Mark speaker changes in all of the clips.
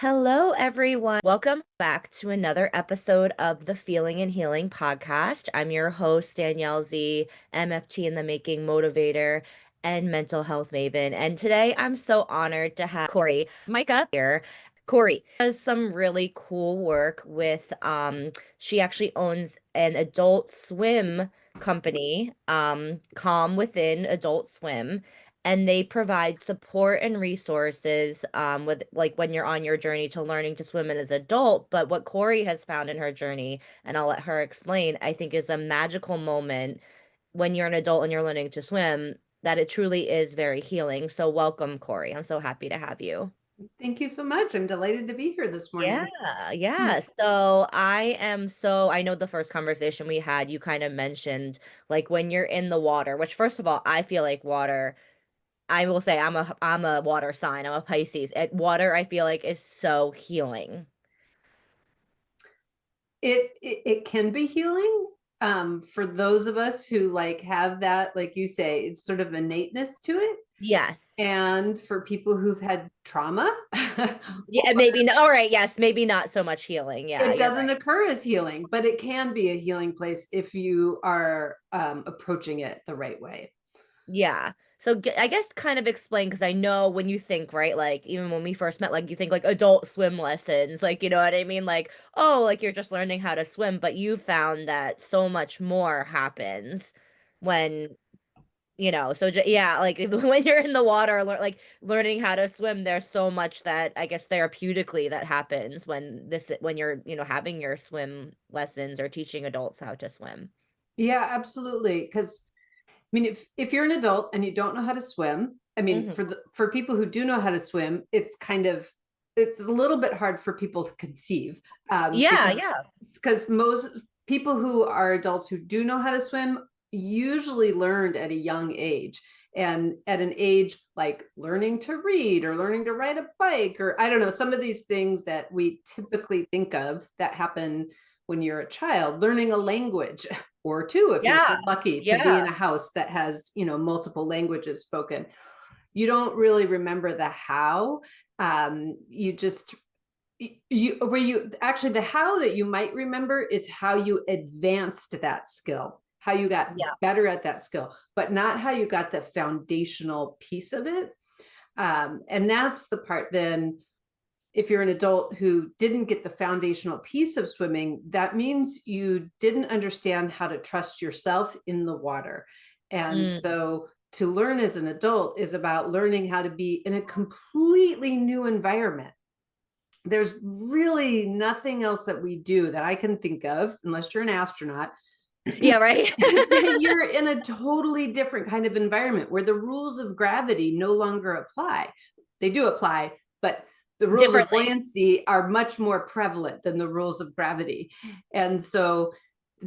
Speaker 1: Hello, everyone. Welcome back to another episode of the Feeling and Healing podcast. I'm your host, Danielle Z, MFT in the making motivator and mental health maven. And today I'm so honored to have Cori Myka here. Cori does some really cool work with, she actually owns an adult swim company, Calm Within Adult Swim, and they provide support and resources with like when you're on your journey to learning to swim as an adult. But what Cori has found in her journey, and I'll let her explain, I think is a magical moment when you're an adult and you're learning to swim, that it truly is very healing. So welcome, Cori. I'm so happy to have you.
Speaker 2: Thank you so much. I'm delighted to be here this
Speaker 1: Yeah,
Speaker 2: morning.
Speaker 1: yeah. So I know the first conversation we had, you kind of mentioned like when you're in the water, which first of all, I feel like water, I will say I'm a water sign. I'm a Pisces. Water, I feel like, is so healing.
Speaker 2: It can be healing for those of us who like have that, like you say, it's sort of innateness to it.
Speaker 1: Yes.
Speaker 2: And for people who've had trauma,
Speaker 1: Yeah, maybe no, all right, yes, maybe not so much healing. Yeah,
Speaker 2: it
Speaker 1: you're
Speaker 2: doesn't
Speaker 1: right.
Speaker 2: occur as healing, but it can be a healing place if you are approaching it the right way.
Speaker 1: Yeah. So I guess kind of explain because I know when you think, right, like even when we first met, like you think like adult swim lessons, like you know what I mean? Like, oh, like you're just learning how to swim, but you found that so much more happens when so yeah, like when you're in the water, like learning how to swim, there's so much that I guess therapeutically that happens when you're, having your swim lessons or teaching adults how to swim.
Speaker 2: Yeah, absolutely. Because I mean, if you're an adult and you don't know how to swim, I mean,
Speaker 1: Hmm.
Speaker 2: for people who do know how to swim, it's a little bit hard for people to conceive
Speaker 1: Yeah,
Speaker 2: because
Speaker 1: yeah.
Speaker 2: most people who are adults who do know how to swim usually learned at a young age. And at an age like learning to read or learning to ride a bike, or I don't know, some of these things that we typically think of that happen when you're a child, learning a language or two, if you're
Speaker 1: Yeah.
Speaker 2: so lucky to be in
Speaker 1: Yeah.
Speaker 2: a house that has, multiple languages spoken. You don't really remember the how. You just you where you actually the how that you might remember is how you advanced that skill, how you got
Speaker 1: Yeah.
Speaker 2: better at that skill, but not how you got the foundational piece of it. And that's the part then, if you're an adult who didn't get the foundational piece of swimming, that means you didn't understand how to trust yourself in the water. And
Speaker 1: Mm.
Speaker 2: so to learn as an adult is about learning how to be in a completely new environment. There's really nothing else that we do that I can think of, unless you're an astronaut,
Speaker 1: Yeah, right.
Speaker 2: you're in a totally different kind of environment where the rules of gravity no longer apply. They do apply, but the rules of
Speaker 1: Differently.
Speaker 2: buoyancy are much more prevalent than the rules of gravity. And so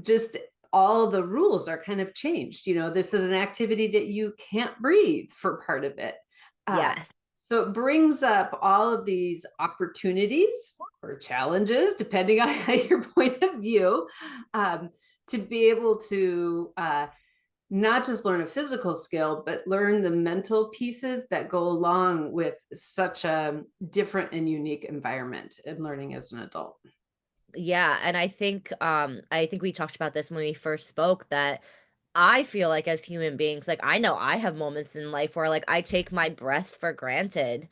Speaker 2: just all the rules are kind of changed. This is an activity that you can't breathe for part of it. Uh,
Speaker 1: Yes.
Speaker 2: so it brings up all of these opportunities or challenges, depending on your point of view, um, to be able to not just learn a physical skill, but learn the mental pieces that go along with such a different and unique environment in learning as an adult.
Speaker 1: Yeah, and I think we talked about this when we first spoke that I feel like as human beings, like I know I have moments in life where like I take my breath for granted.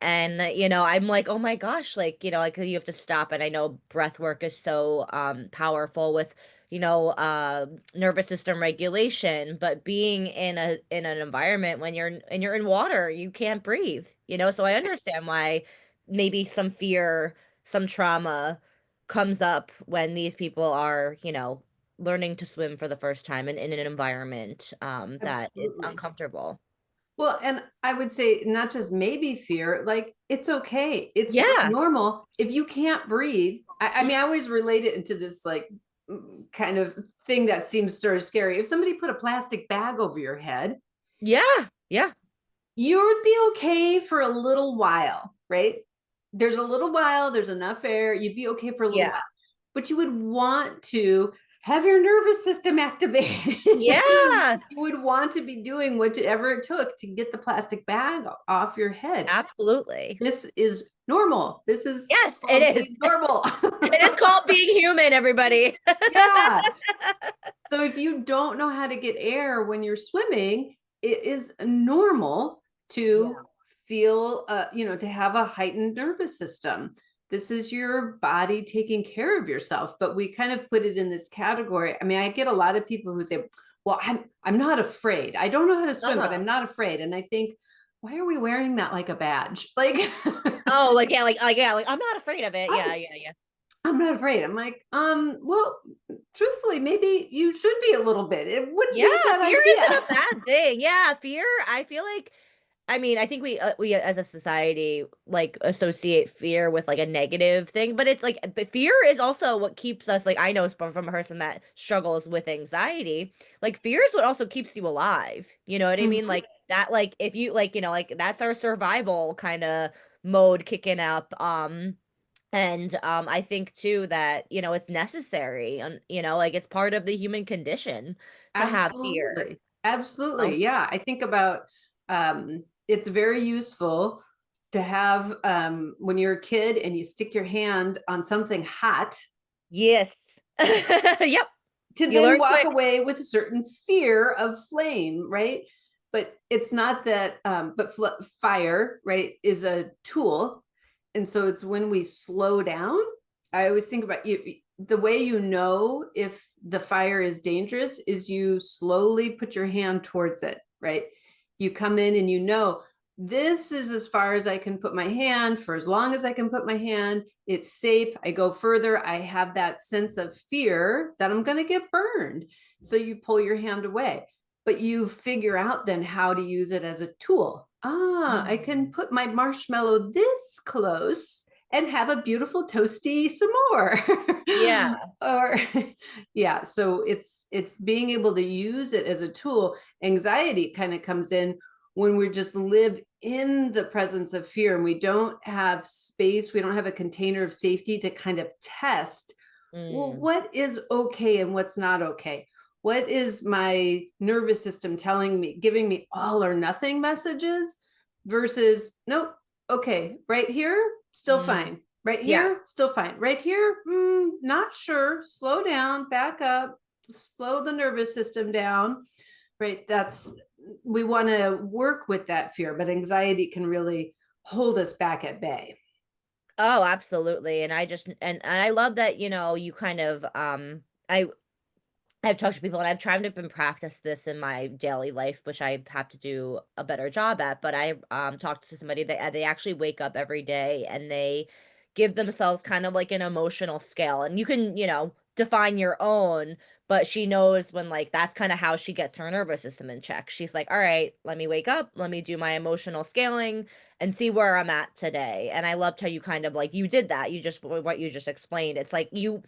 Speaker 1: And, I'm like, "Oh my gosh," like, like, you have to stop, and I know breath work is so, powerful with, nervous system regulation, but being in an environment when you're in water, you can't breathe, so I understand why maybe some fear, some trauma comes up when these people are, learning to swim for the first time in an environment, that is
Speaker 2: Absolutely.
Speaker 1: uncomfortable.
Speaker 2: Well, and I would say not just maybe fear, like it's okay. It's
Speaker 1: Yeah.
Speaker 2: normal. If you can't breathe, I mean, I always relate it into this like kind of thing that seems sort of scary. If somebody put a plastic bag over your head,
Speaker 1: Yeah. Yeah.
Speaker 2: you would be okay for a little while, right? There's a little while, there's enough air, you'd be okay for a little
Speaker 1: Yeah.
Speaker 2: while, but you would want to. have your nervous system activated.
Speaker 1: Yeah,
Speaker 2: You would want to be doing whatever it took to get the plastic bag off your head.
Speaker 1: absolutely.
Speaker 2: This is normal. This is
Speaker 1: Yes, it
Speaker 2: called
Speaker 1: is.
Speaker 2: being normal.
Speaker 1: It is called being human, everybody.
Speaker 2: Yeah. So if you don't know how to get air when you're swimming, it is normal
Speaker 1: Yeah.
Speaker 2: to feel, to have a heightened nervous system. This is your body taking care of yourself, but we kind of put it in this category. I mean, I get a lot of people who say, "Well, I'm not afraid. I don't know how to swim, but
Speaker 1: Uh-huh.
Speaker 2: I'm not afraid." And I think, why are we wearing that like a badge? Like,
Speaker 1: Oh, like, yeah, yeah, like, I'm not afraid of it.
Speaker 2: I'm
Speaker 1: Yeah, yeah, yeah.
Speaker 2: I'm not afraid. I'm like, well, truthfully, maybe you should be a little bit. It wouldn't
Speaker 1: Yeah,
Speaker 2: be a bad
Speaker 1: fear isn't a
Speaker 2: idea.
Speaker 1: bad thing. Yeah, fear, I feel like I mean, I think we as a society, like, associate fear with, like, a negative thing, but it's like but fear is also what keeps us like, I know from a person that struggles with anxiety, like, fear is what also keeps you alive, you know what I mean?
Speaker 2: Mhm.
Speaker 1: Like, that, like, if you like, like, that's our survival kinda mode kicking up, and, I think too that, it's necessary, and, like, it's part of the human condition to have fear,
Speaker 2: Absolutely.
Speaker 1: you know?
Speaker 2: Absolutely. Yeah. I think about it's very useful to have when you're a kid and you stick your hand on something hot
Speaker 1: Yes. Yep.
Speaker 2: to
Speaker 1: You
Speaker 2: then
Speaker 1: learn
Speaker 2: walk
Speaker 1: quick.
Speaker 2: away with a certain fear of flame, right? But it's not that, fire, right, is a tool. And so it's when we slow down. I always think about you. The way you know if the fire is dangerous is you slowly put your hand towards it, right? You come in and this is as far as I can put my hand for as long as I can put my hand. It's safe. I go further. I have that sense of fear that I'm going to get burned. So you pull your hand away, but you figure out then how to use it as a tool. I can
Speaker 1: Mm.
Speaker 2: put my marshmallow this close and have a beautiful toasty some more.
Speaker 1: Yeah.
Speaker 2: Or yeah, so it's being able to use it as a tool. Anxiety kind of comes in when we just live in the presence of fear and we don't have space, we don't have a container of safety to kind of test, well,
Speaker 1: Mm.
Speaker 2: what is okay and what's not okay? What is my nervous system telling me, giving me all or nothing messages versus, nope, okay, right here, still
Speaker 1: Mm.
Speaker 2: fine. Right
Speaker 1: Yeah.
Speaker 2: here, still fine. Right here, not sure. Slow down, back up, slow the nervous system down. Right. We want to work with that fear, but anxiety can really hold us back at bay.
Speaker 1: Oh, absolutely, and I just and I love that, you kind of, I've talked to people and I've tried to practice this in my daily life, which I have to do a better job at. But I talked to somebody that they actually wake up every day and they give themselves kind of like an emotional scale. And you can, define your own, but she knows when like that's kind of how she gets her nervous system in check. She's like, all right, let me wake up, let me do my emotional scaling and see where I'm at today. And I loved how you kind of like you did that. You just what you just explained. It's like you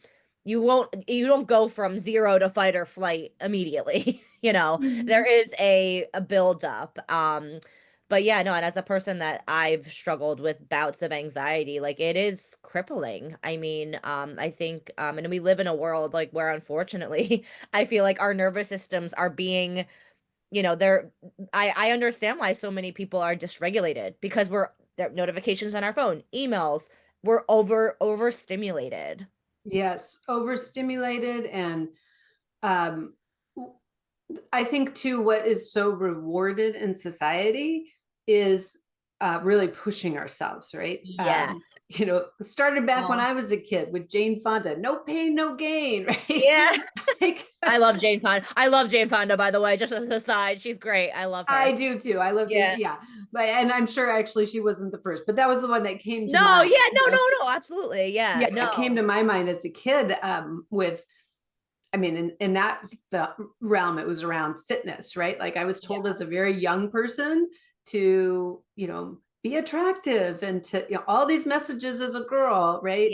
Speaker 1: don't go from 0 to fight or flight immediately, there
Speaker 2: Mhm.
Speaker 1: is a buildup, but yeah, no, and as a person that I've struggled with bouts of anxiety, like, it is crippling. I mean, I think, and we live in a world, like, where unfortunately, I feel like our nervous systems are being, they're I understand why so many people are dysregulated because there are notifications on our phone, emails, we're overstimulated.
Speaker 2: Yes, overstimulated and um I think too, what is so rewarded in society is really pushing ourselves, right?
Speaker 1: Yes.
Speaker 2: Started back when I was a kid with Jane Fonda, no pain, no gain, right?
Speaker 1: Yeah.
Speaker 2: Like,
Speaker 1: I love Jane Fonda, by the way, just as an aside, she's great, I love
Speaker 2: I
Speaker 1: her.
Speaker 2: do too. I love Jane.
Speaker 1: Yeah.
Speaker 2: Yeah, and I'm sure actually she wasn't the first, but that was the one that came to
Speaker 1: No,
Speaker 2: mind.
Speaker 1: yeah, no, no, no, absolutely,
Speaker 2: Yeah,
Speaker 1: yeah,
Speaker 2: it came
Speaker 1: no.
Speaker 2: to my mind as a kid with I mean, in that realm, it was around fitness, right? Like I was
Speaker 1: Yeah.
Speaker 2: told as a very young person to, be attractive and to, all these messages as a girl, right?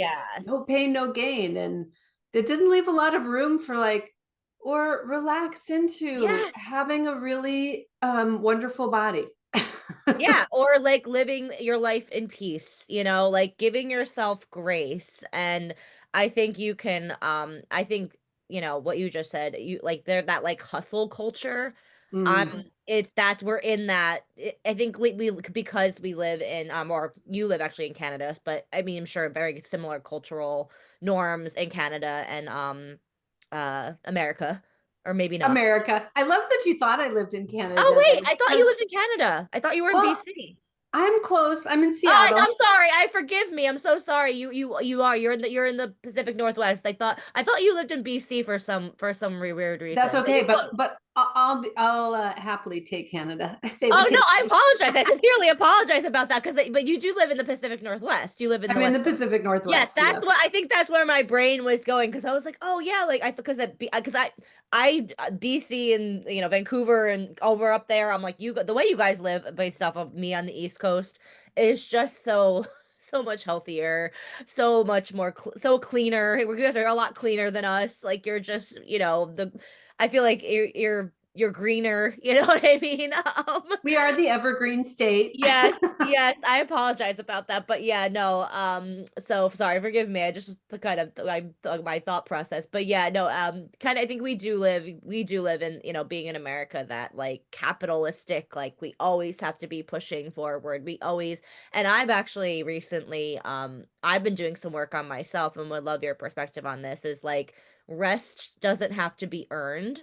Speaker 2: No
Speaker 1: Yes.
Speaker 2: pain, no gain. And it didn't leave a lot of room for like, or relax into
Speaker 1: Yes.
Speaker 2: having a really wonderful body.
Speaker 1: Yeah, or, like, living your life in peace, like, giving yourself grace, and I think you can, I think, what you just said, you like they're that like hustle culture.
Speaker 2: Mm.
Speaker 1: It's that's we're in that. I think we because we live in or you live actually in Canada, but I mean I'm sure very similar cultural norms in Canada and America, or maybe not.
Speaker 2: America. I love that you thought I lived in
Speaker 1: Oh
Speaker 2: Canada
Speaker 1: wait,
Speaker 2: then,
Speaker 1: I thought you
Speaker 2: because,
Speaker 1: lived in Canada. I thought you were in
Speaker 2: well,
Speaker 1: BC.
Speaker 2: I'm close. I'm in
Speaker 1: Oh,
Speaker 2: Seattle.
Speaker 1: I'm sorry. I forgive me. I'm so sorry. You are. You're in the Pacific Northwest. I thought you lived in BC for some weird
Speaker 2: That's
Speaker 1: reason. But
Speaker 2: okay,
Speaker 1: you're
Speaker 2: but
Speaker 1: close.
Speaker 2: I'll happily take Canada if they would
Speaker 1: Oh no,
Speaker 2: take
Speaker 1: I
Speaker 2: me.
Speaker 1: apologize. I sincerely apologize about that but you do live in the Pacific Northwest. You live in
Speaker 2: I'm
Speaker 1: the
Speaker 2: in the
Speaker 1: West.
Speaker 2: Pacific
Speaker 1: Yes,
Speaker 2: Northwest.
Speaker 1: that's
Speaker 2: Yeah.
Speaker 1: what I think that's where my brain was going because I was like, oh yeah, like I because I BC and Vancouver and over up there. I'm like the way you guys live based off of me on the East Coast is just so so much healthier, so much more so cleaner. You guys are a lot cleaner than us. Like you're just the I feel like you're greener. You know what I mean?
Speaker 2: We are the evergreen state.
Speaker 1: Yes, yes, I apologize about that, but yeah, no, so sorry, forgive me. I just the kind of my thought process, but yeah, no, kind of I think we do live in, being in America that like capitalistic, like we always have to be pushing forward. We always, and I've actually recently, I've been doing some work on myself and would love your perspective on this is like rest doesn't have to be earned.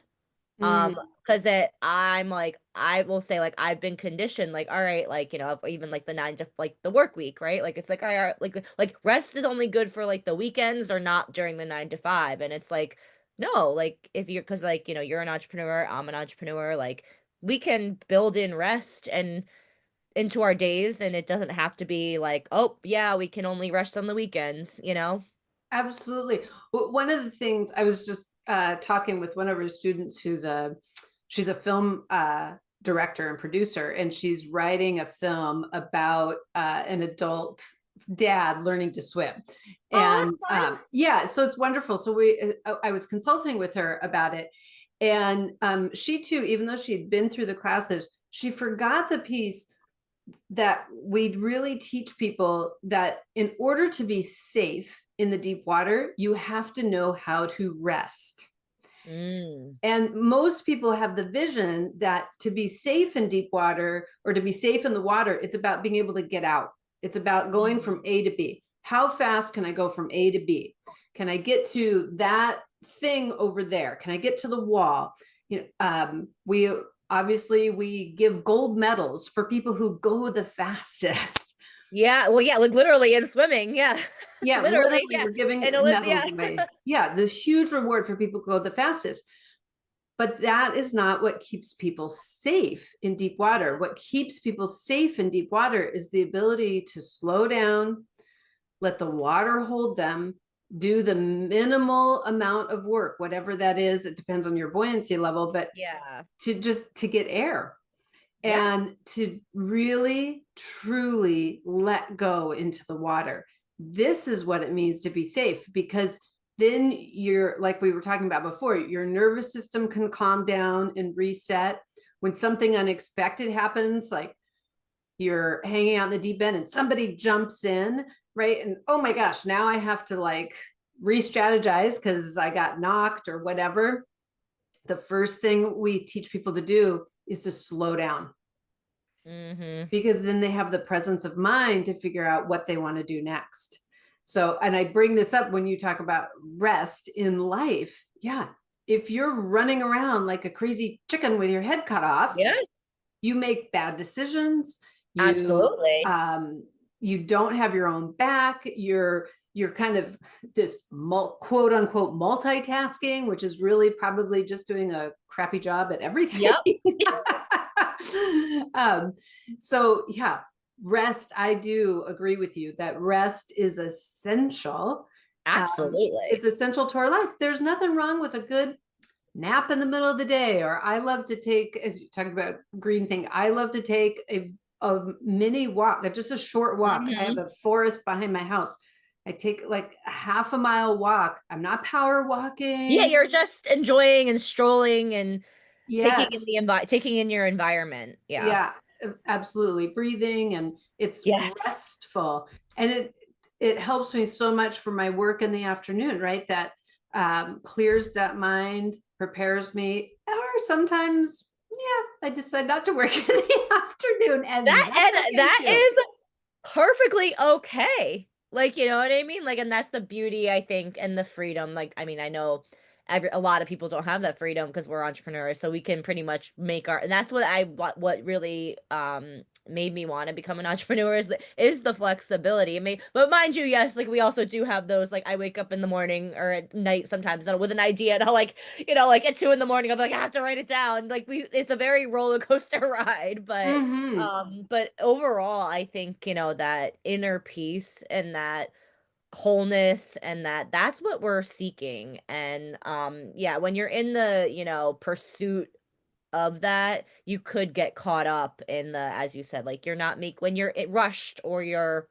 Speaker 2: Mm,
Speaker 1: Because I'm like, I will say like I've been conditioned, like, all right, like, even like the nine to like the work week, right? Like it's like, all right, like rest is only good for like the weekends or not during the 9 to 5. And it's like, no, like if you're because like, you're an entrepreneur, I'm an entrepreneur, like we can build in rest and into our days and it doesn't have to be like, oh yeah, we can only rest on the weekends.
Speaker 2: absolutely. One of the things I was just talking with one of her students she's a film director and producer, and she's writing a film about an adult dad learning to swim.
Speaker 1: Oh,
Speaker 2: And
Speaker 1: that's fun.
Speaker 2: yeah, so it's wonderful. So I was consulting with her about it, and she too, even though she had been through the classes, she forgot the piece that we really teach people that in order to be safe in the deep water, you have to know how to rest.
Speaker 1: Mm.
Speaker 2: And most people have the vision that to be safe in deep water or to be safe in the water, it's about being able to get out. It's about going
Speaker 1: Mm.
Speaker 2: from A to B. How fast can I go from A to B? Can I get to that thing over there? Can I get to the wall? We obviously we give gold medals for people who go the fastest.
Speaker 1: Yeah, well, yeah, like literally in swimming, yeah.
Speaker 2: Yeah,
Speaker 1: Literally,
Speaker 2: literally,
Speaker 1: yeah.
Speaker 2: we're giving
Speaker 1: In Olympia.
Speaker 2: medals away. Yeah, this huge reward for people who go the fastest. But that is not what keeps people safe in deep water. What keeps people safe in deep water is the ability to slow down, let the water hold them, do the minimal amount of work, whatever that is. It depends on your buoyancy level, but
Speaker 1: Yeah.
Speaker 2: to get air
Speaker 1: Yeah.
Speaker 2: and to really truly let go into the water. This is what it means to be safe, because then you're like we were talking about before, your nervous system can calm down and reset. When something unexpected happens, like you're hanging out in the deep end and somebody jumps in, right? And oh my gosh, now I have to like re-strategize because I got knocked or whatever. The first thing we teach people to do is to slow down,
Speaker 1: Mhm.
Speaker 2: because then they have the presence of mind to figure out what they want to do next. So, and I bring this up when you talk about rest in life. Yeah. If you're running around like a crazy chicken with your head cut off,
Speaker 1: Yeah,
Speaker 2: you make bad decisions. You
Speaker 1: absolutely.
Speaker 2: you don't have your own back. You're kind of this quote unquote multitasking, which is really probably just doing a crappy job at everything.
Speaker 1: Yep.
Speaker 2: um, so yeah, rest. I do agree with you that rest is essential. It's
Speaker 1: Absolutely.
Speaker 2: essential to our life. There's nothing wrong with a good nap in the middle of the day. Or I love to take, as you talked about green thing, I love to take a mini walk, just a short walk. I have
Speaker 1: Mhm.
Speaker 2: a forest behind my house. I take like a half a mile walk. I'm not power
Speaker 1: Yeah,
Speaker 2: walking.
Speaker 1: you're just enjoying and strolling and
Speaker 2: Yes.
Speaker 1: taking in your environment. Yeah.
Speaker 2: Yeah, absolutely. Breathing, and it's
Speaker 1: Yes.
Speaker 2: restful. And it helps me so much for my work in the afternoon, right? That clears that mind, prepares me. Or sometimes, yeah, I decide not to work in the afternoon, and that's okay
Speaker 1: That
Speaker 2: too.
Speaker 1: is perfectly okay. Like, you know what I mean? Like, and that's the beauty, I think, and the freedom. Like, I mean, I know a lot of people don't have that freedom because we're entrepreneurs, so we can pretty much make our, and that's what really made me want to become an entrepreneur is the flexibility. But mind you, yes, like we also do have those, like I wake up in the morning or at night sometimes with an idea, and I'll like, like at 2 in the morning, I'm like, I have to write it down. Like it's a very roller coaster ride,
Speaker 2: Mm-hmm.
Speaker 1: but overall, I think, that inner peace and that wholeness and that's what we're seeking. And yeah, when you're in the, pursuit of that, you could get caught up in the, as you said, like you're not make when you're rushed or you're,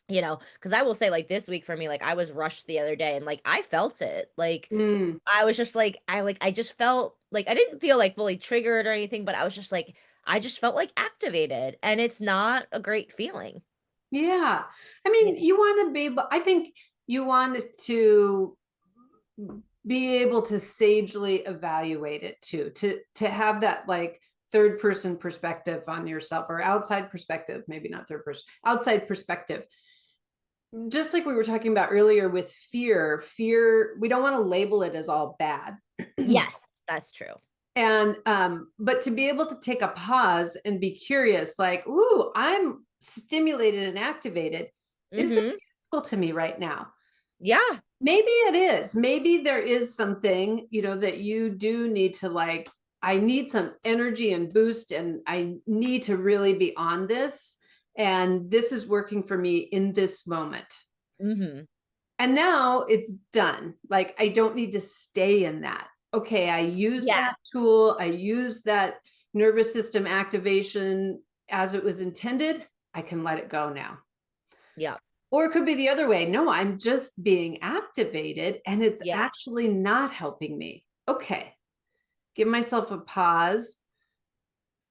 Speaker 1: because I will say like this week for me, like I was rushed the other day and like I felt it. Like
Speaker 2: Mm.
Speaker 1: I was just like, I just felt like I didn't feel like fully triggered or anything, but I was just like, I just felt like activated, and it's not a great feeling.
Speaker 2: Yeah. I
Speaker 1: Yeah.
Speaker 2: mean, you want to be able, I think you want to be able to sagely evaluate it too, to have that like third person perspective on yourself, or outside perspective, maybe not third person, outside perspective. Just like we were talking about earlier with fear, we don't want to label it as all bad.
Speaker 1: Yes, that's true.
Speaker 2: And but to be able to take a pause and be curious, like, ooh, I'm stimulated and activated. Is this
Speaker 1: Mhm.
Speaker 2: useful to me right now?
Speaker 1: Yeah.
Speaker 2: Maybe it is. Maybe there is something, that you do need to, like, I need some energy and boost, and I need to really be on this. And this is working for me in this moment.
Speaker 1: Mhm.
Speaker 2: And now it's done. Like, I don't need to stay in that. Okay, I use
Speaker 1: Yeah.
Speaker 2: that tool, I use that nervous system activation as it was intended. I can let it go now.
Speaker 1: Yeah.
Speaker 2: Or it could be the other way. No, I'm just being activated and it's
Speaker 1: Yeah.
Speaker 2: actually not helping me. Okay, give myself a pause,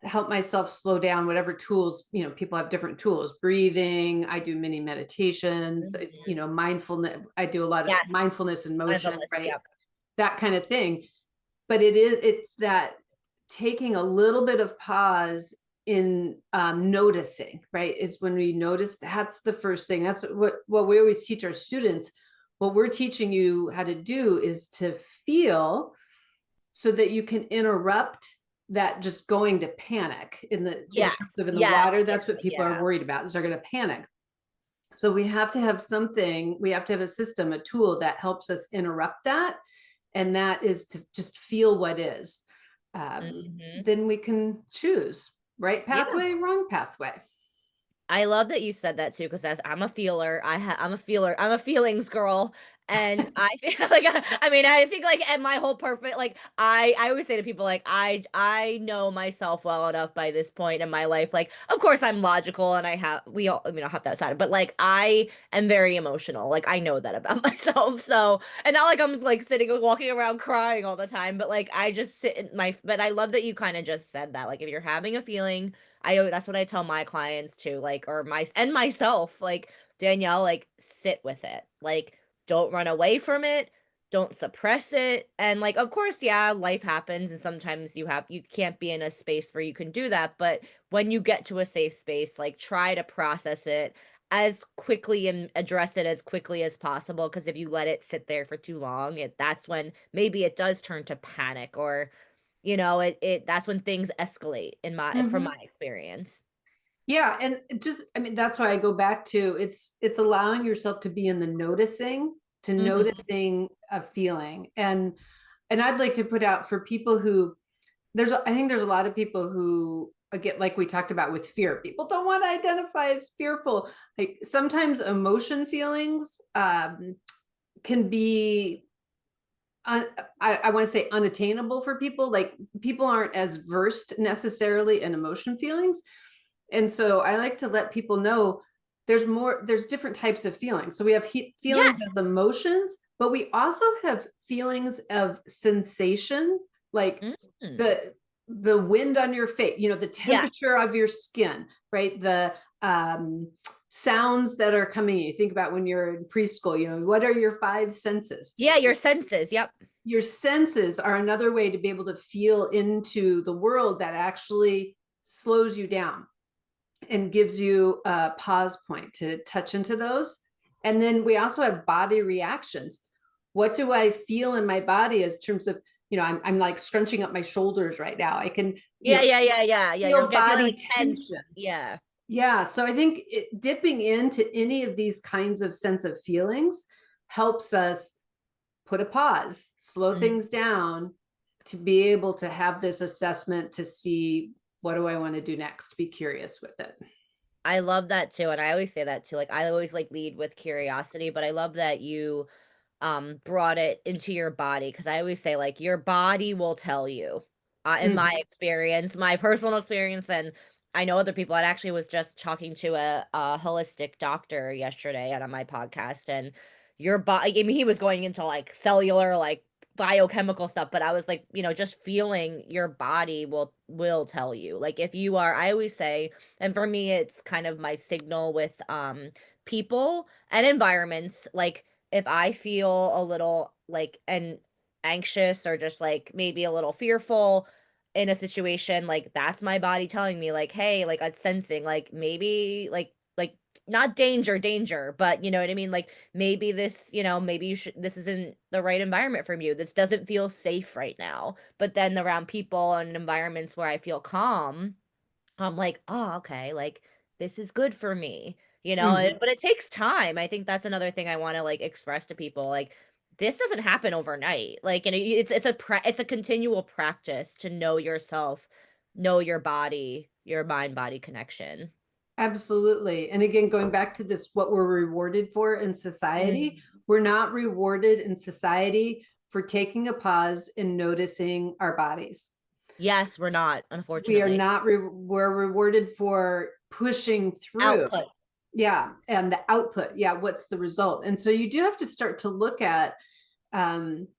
Speaker 2: help myself slow down, whatever tools, people have different tools. Breathing, I do many meditations,
Speaker 1: Mhm.
Speaker 2: mindfulness, I do a lot of
Speaker 1: Yes.
Speaker 2: mindfulness and motion,
Speaker 1: Mindfulness,
Speaker 2: right?
Speaker 1: yep.
Speaker 2: That kind of thing. But it's that taking a little bit of pause in noticing, right? Is when we notice. That's the first thing. That's what we always teach our students. What we're teaching you how to do is to feel, so that you can interrupt that just going to panic in
Speaker 1: Yes.
Speaker 2: terms of in the
Speaker 1: Yes.
Speaker 2: water.
Speaker 1: It
Speaker 2: That's what people are
Speaker 1: yeah.
Speaker 2: worried about, is they're going to panic. So we have to have something, we have to have a system, a tool that helps us interrupt that. And that is to just feel what is.
Speaker 1: Mhm.
Speaker 2: Then we can choose right
Speaker 1: Yeah.
Speaker 2: pathway, wrong pathway.
Speaker 1: I love that you said that too, because as I'm a feeler, I'm a feeler, I'm a feelings girl, and I feel like I mean, I think like, and my whole purpose, like I always say to people, like I know myself well enough by this point in my life. Like, of course, I'm logical, and we all, I mean, I have that side, but like I am very emotional. Like I know that about myself. So, and not like I'm like sitting, walking around crying all the time, but like I just sit in my. But I love that you kind of just said that. Like, if you're having a feeling. That's what I tell my clients too, like, or myself, like, Danielle, like, sit with it. Like, don't run away from it. Don't suppress it. And like, of course, yeah, life happens and sometimes you can't be in a space where you can do that. But when you get to a safe space, like try to process it as quickly and address it as quickly as possible. Cause if you let it sit there for too long, that's when maybe it does turn to panic or it that's when things escalate from
Speaker 2: Mm-hmm.
Speaker 1: my experience.
Speaker 2: Yeah, and just, I mean, that's why I go back to, it's allowing yourself to be in the noticing, to
Speaker 1: Mhm.
Speaker 2: noticing a feeling. And I'd like to put out for people who, I think there's a lot of people who, again, like we talked about with fear, people don't want to identify as fearful. Like sometimes emotion feelings can be I, I want to say unattainable for people. Like people aren't as versed necessarily in emotion feelings. And so I like to let people know there's different types of feelings. So we have feelings
Speaker 1: Yes.
Speaker 2: as emotions, but we also have feelings of sensation, like
Speaker 1: Mhm.
Speaker 2: the wind on your face, the
Speaker 1: Yes.
Speaker 2: temperature of your skin, right? The sounds that are coming. You think about when you're in preschool, what are your five senses?
Speaker 1: Yeah, your senses. Yep.
Speaker 2: Your senses are another way to be able to feel into the world that actually slows you down and gives you a pause point to touch into those. And then we also have body reactions. What do I feel in my body as terms of, I'm like scrunching up my shoulders right now. I can,
Speaker 1: Yeah, yeah, yeah, yeah, yeah. You're
Speaker 2: feel
Speaker 1: feeling
Speaker 2: body
Speaker 1: like tense.
Speaker 2: tension.
Speaker 1: Yeah.
Speaker 2: Yeah. So I think dipping into any of these kinds of sense of feelings helps us put a pause, slow
Speaker 1: Mhm.
Speaker 2: things down to be able to have this assessment to see what do I want to do next, be curious with it.
Speaker 1: I love that too, and I always say that too. Like I always like lead with curiosity, but I love that you brought it into your body because I always say like your body will tell you. In my
Speaker 2: Mhm.
Speaker 1: experience, my personal experience, and I know other people. I actually was just talking to a holistic doctor yesterday on my podcast, and your body. I mean, he was going into like cellular, like biochemical stuff, but I was like, just feeling your body will tell you. Like if you are, I always say, and for me, it's kind of my signal with people and environments. Like if I feel a little like and anxious or just like maybe a little fearful in a situation, like that's my body telling me like, hey, like it's sensing like maybe like not danger, but you know what I mean? Like maybe this, maybe you should this isn't the right environment for you. This doesn't feel safe right now. But then around people and environments where I feel calm, I'm like, "Oh, okay, like, this is good for me,"
Speaker 2: Mhm.
Speaker 1: but it takes time. I think that's another thing I wanna, like, express to people, like, this doesn't happen overnight, like, it's a continual practice to know yourself, know your body, your mind-body connection.
Speaker 2: Absolutely. And again, going back to this, what we're rewarded for in society,
Speaker 1: Mm.
Speaker 2: we're not rewarded in society for taking a pause and noticing our bodies.
Speaker 1: Yes, we're not,
Speaker 2: We are
Speaker 1: unfortunately.
Speaker 2: not, we're rewarded for pushing through.
Speaker 1: Output.
Speaker 2: Yeah. And the output. Yeah. What's the result? And so you do have to start to look at um,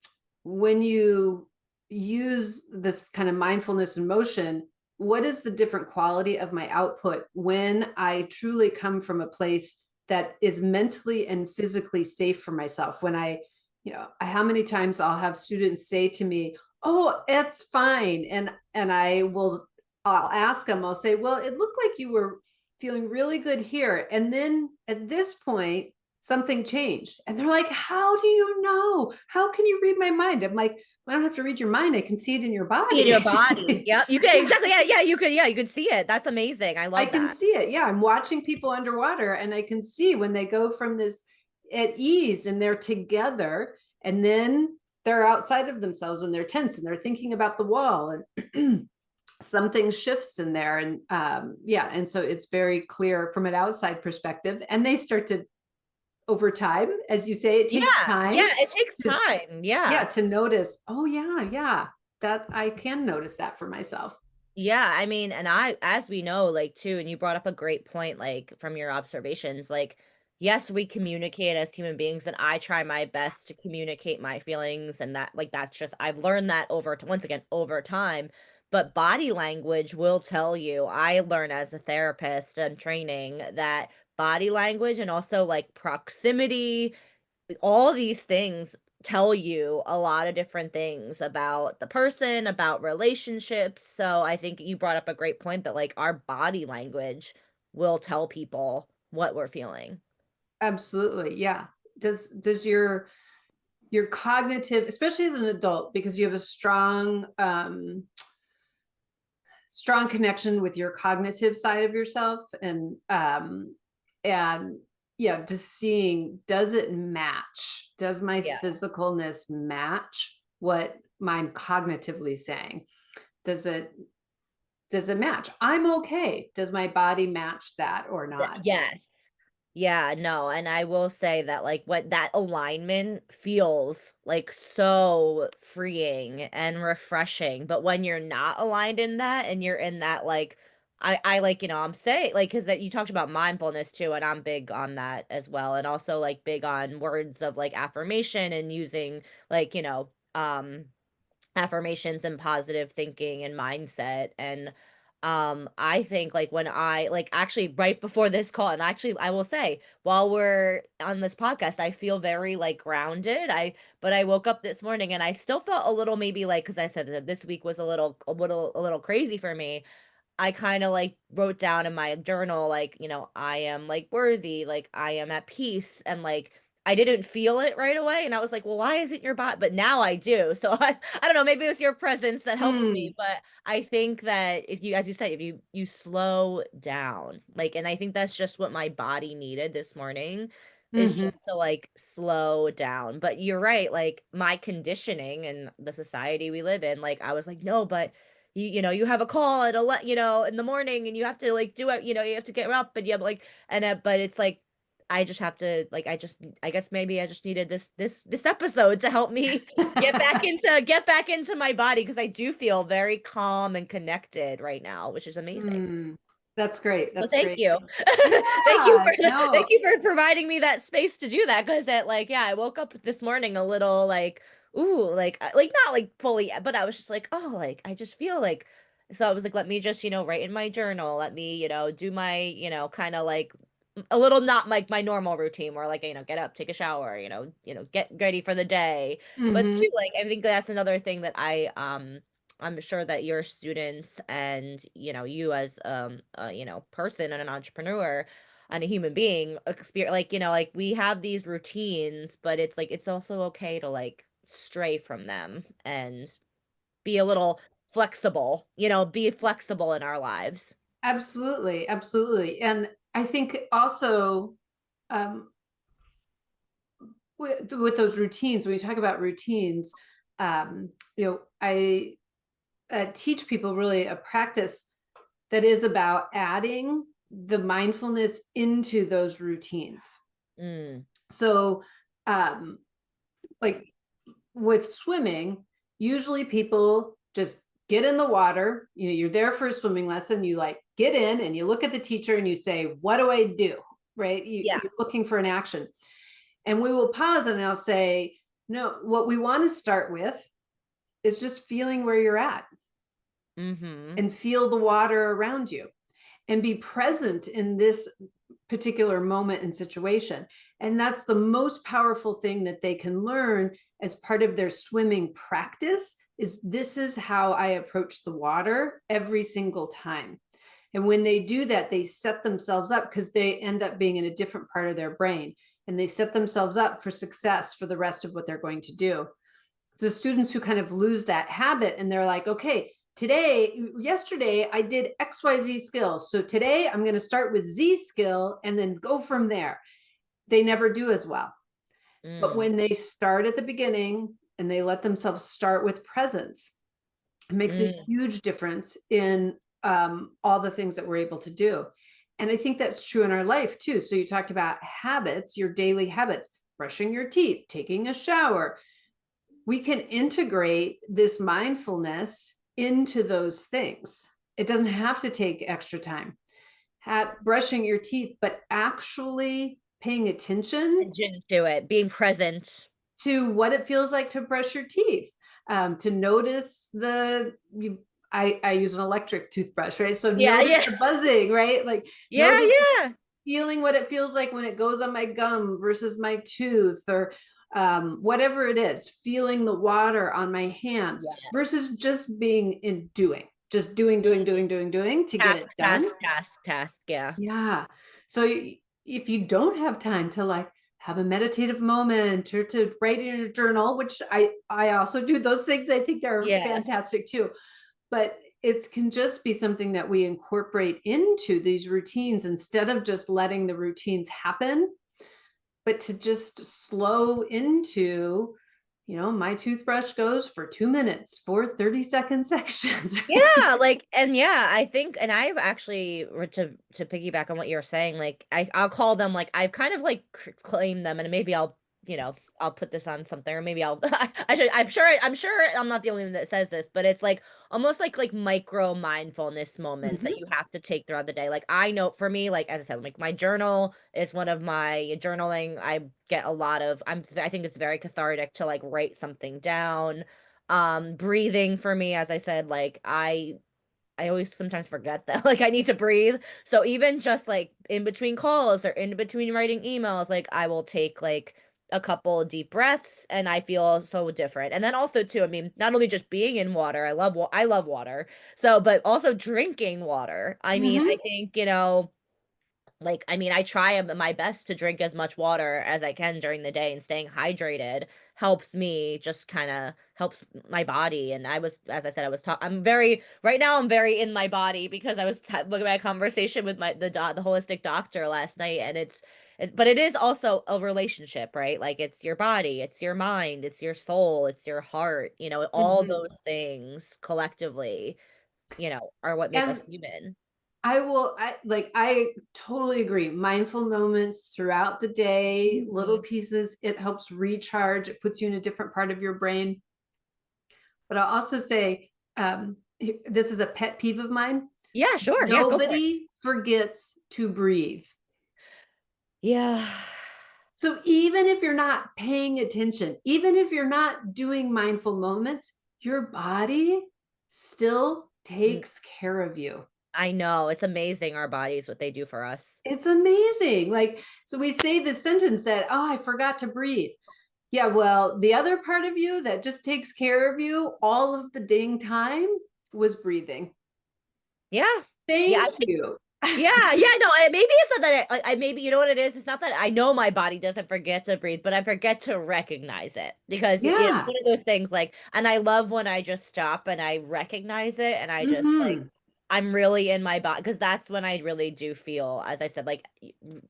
Speaker 2: when you use this kind of mindfulness and motion, what is the different quality of my output when I truly come from a place that is mentally and physically safe for myself? When how many times I'll have students say to me, "Oh, it's fine," and I'll ask them, I'll say, "Well, it looked like you were feeling really good here, and then at this point something changed." And they're like, "How do you know? How can you read my mind?" I'm like, "I don't have to read your mind. I can see it in your
Speaker 1: In your body.
Speaker 2: body."
Speaker 1: Yep, you can
Speaker 2: Yeah,
Speaker 1: exactly, yeah, you could see it. That's amazing, I
Speaker 2: I
Speaker 1: love
Speaker 2: can
Speaker 1: that.
Speaker 2: see it. Yeah, I'm watching people underwater and I can see when they go from this at ease and they're together and then they're outside of themselves and they're tense and they're thinking about the wall and something shifts in there. And yeah, and so it's very clear from an outside perspective. And they start to, over time, as you say, it takes
Speaker 1: Yeah,
Speaker 2: time
Speaker 1: yeah, it takes
Speaker 2: to,
Speaker 1: time,
Speaker 2: yeah,
Speaker 1: yeah.
Speaker 2: to notice, oh yeah, yeah, that I can notice that for myself.
Speaker 1: Yeah, I mean, and as we know, like, too, and you brought up a great point, like, from your observations, like, yes, we communicate as human beings, and I try my best to communicate my feelings, and that, like, that's just, I've learned that once again, over time. But body language will tell you. I learn as a therapist and training that body language and also like proximity, all these things tell you a lot of different things about the person, about relationships. So I think you brought up a great point that like our body language will tell people what we're feeling.
Speaker 2: Absolutely, yeah. Does your cognitive, especially as an adult, because you have a strong connection with your cognitive side of yourself, and yeah, just seeing, does it match, does my
Speaker 1: Yeah.
Speaker 2: physicalness match what I'm cognitively saying? Does it does it match? I'm okay. Does my body match that or not?
Speaker 1: Yes. Yeah, no, and I will say that, like, what that alignment feels, like, so freeing and refreshing, but when you're not aligned in that and you're in that, like I like, I'm saying like, 'cause that you talked about mindfulness too, and I'm big on that as well, and also, like, big on words of, like, affirmation and using, like, affirmations and positive thinking and mindset, and I think like when I like actually right before this call, and actually I will say while we're on this podcast, I feel very like grounded. But I woke up this morning and I still felt a little maybe like because I said that this week was a little crazy for me. I kinda, like, wrote down in my journal, like, I am, like, worthy, like, I am at peace, and, like, I didn't feel it right away, and I was like, "Well, why isn't your bot?" But now I do, so I don't know, maybe it was your presence that helps me,
Speaker 2: Mm,
Speaker 1: but I think that if you as you said, if you slow down, like and I think that's just what my body needed this morning, is
Speaker 2: mhm.
Speaker 1: just to, like, slow down, but you're right, like, my conditioning and the society we live in, like, I was like, "No, but you have a call at in the morning and you have to like do it, you have to get up and you have like but it's like I just have to like I guess maybe I just needed this episode to help me get back into my body because I do feel very calm and connected right now, which is amazing.
Speaker 2: Mm, that's great,
Speaker 1: So
Speaker 2: that's
Speaker 1: thank
Speaker 2: great.
Speaker 1: you. Thank you
Speaker 2: Yeah,
Speaker 1: for thank
Speaker 2: no.
Speaker 1: you for providing me that space to do that because yeah, I woke up this morning a little like, ooh, like not like fully, but I was just like, oh, like I just feel like so I was like, let me just, write in my journal. Let me, do my, kind of like a little not like my normal routine where like, get up, take a shower, get ready for the day. But
Speaker 2: Mhm.
Speaker 1: too, like I think that's another thing that I'm sure that your students and, you as person and an entrepreneur and a human being experience like, like we have these routines, but it's like it's also okay to like stray from them and be a little flexible, be flexible in our lives.
Speaker 2: Absolutely, absolutely, and I think also, um, with those routines, when we talk about routines, I, teach people really a practice that is about adding the mindfulness into those routines.
Speaker 1: Mm,
Speaker 2: So, um, like with swimming, usually people just get in the water. You're there for a swimming lesson. You like get in and you look at the teacher and you say, "What do I do?" Right?
Speaker 1: yeah.
Speaker 2: You're looking for an action. And we will pause and I'll say, "No, what we want to start with is just feeling where you're at
Speaker 1: Mhm.
Speaker 2: and feel the water around you and be present in this particular moment and situation." And that's the most powerful thing that they can learn as part of their swimming practice is this is how I approach the water every single time. And when they do that, they set themselves up because they end up being in a different part of their brain and they set themselves up for success for the rest of what they're going to do. So students who kind of lose that habit and they're like, okay, yesterday I did XYZ skills. So today I'm going to start with Z skill and then go from there. They never do as well. But
Speaker 1: Mm,
Speaker 2: when they start at the beginning and they let themselves start with presence, it makes a
Speaker 1: mm,
Speaker 2: huge difference in all the things that we're able to do. And I think that's true in our life too. So you talked about habits, your daily habits, brushing your teeth, taking a shower. We can integrate this mindfulness into those things. It doesn't have to take extra time. Brushing your teeth, but actually paying attention
Speaker 1: and didn't do it, being present.
Speaker 2: to what it feels like to brush your teeth, to notice I use an electric toothbrush, right? So
Speaker 1: Yeah,
Speaker 2: notice
Speaker 1: yeah.
Speaker 2: the buzzing, right? Like
Speaker 1: Yeah,
Speaker 2: notice
Speaker 1: yeah.
Speaker 2: feeling what it feels like when it goes on my gum versus my tooth or whatever it is, feeling the water on my hands
Speaker 1: Yes.
Speaker 2: versus just being in doing, just doing to get
Speaker 1: Task,
Speaker 2: it done.
Speaker 1: task, task, task, yeah.
Speaker 2: Yeah. So if you don't have time to like have a meditative moment or to write in your journal, which I also do those things, I think they're
Speaker 1: Yeah.
Speaker 2: fantastic too. But it can just be something that we incorporate into these routines instead of just letting the routines happen, but to just slow into, my toothbrush goes for 2 minutes for 30-second sections.
Speaker 1: Yeah, like and yeah, I think and I've actually to piggyback on what you're saying, like I'll call them like I've kind of like claimed them and maybe I'll put this on something or maybe I'll I should I'm sure I'm not the only one that says this, but it's like almost like micro mindfulness moments that
Speaker 2: Mhm.
Speaker 1: you have to take throughout the day. Like I know for me, like as I said, like my journal is one of my journaling. I get a lot of I think it's very cathartic to like write something down breathing for me, as I said, like I always sometimes forget that like I need to breathe. So even just like in between calls or in between writing emails, like I will take like a couple deep breaths and I feel so different. And then also too, I mean, not only just being in water, I love water. So, but also drinking water. I mean, I
Speaker 2: Hmm.
Speaker 1: think, like, I mean, I try my best to drink as much water as I can during the day, and staying hydrated helps me, just kind of helps my body. And as I said, I'm very, right now, I'm very in my body because I was looking at a conversation with the holistic doctor last night. And but it is also a relationship, right? Like it's your body, it's your mind, it's your soul, it's your heart, all
Speaker 2: Hmm.
Speaker 1: those things collectively, are what make us
Speaker 2: And
Speaker 1: human.
Speaker 2: I totally agree. Mindful moments throughout the day, little
Speaker 1: Mhm.
Speaker 2: pieces, it helps recharge, it puts you in a different part of your brain. But I'll also say, this is a pet peeve of mine.
Speaker 1: Yeah, sure. Yeah, go for it.
Speaker 2: Nobody forgets to breathe.
Speaker 1: Yeah.
Speaker 2: So even if you're not paying attention, even if you're not doing mindful moments, your body still
Speaker 1: N
Speaker 2: takes care of you.
Speaker 1: I know, it's amazing our bodies, what they do for us.
Speaker 2: It's amazing. Like, so we say this sentence that, oh, I forgot to breathe. Yeah, well, the other part of you that just takes care of you all of the dang time was breathing.
Speaker 1: Yeah. Yeah,
Speaker 2: Thank you.
Speaker 1: yeah, yeah, no, maybe it's not that I maybe you know what it is? It's not that I know my body doesn't forget to breathe, but I forget to recognize it because it's
Speaker 2: Yeah.
Speaker 1: one of those things, like, and I love when I just stop and I recognize it and I just like
Speaker 2: Hmm.
Speaker 1: I'm really in my body, because that's when I really do feel, as I said, like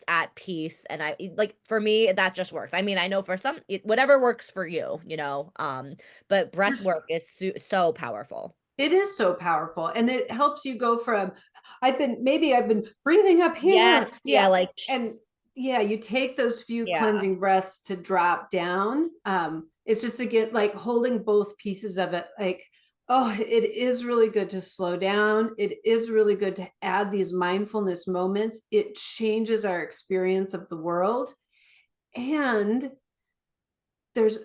Speaker 1: at peace. And like for me that just works. I mean, I know for whatever works for you, but breath work is so powerful.
Speaker 2: It is so powerful, and it helps you go from I've been breathing up here.
Speaker 1: Yes, yeah,
Speaker 2: Yeah.
Speaker 1: like
Speaker 2: And yeah, you take those few
Speaker 1: yeah.
Speaker 2: cleansing breaths to drop down. It's just to get like holding both pieces of it, like, oh, it is really good to slow down. It is really good to add these mindfulness moments. It changes our experience of the world. And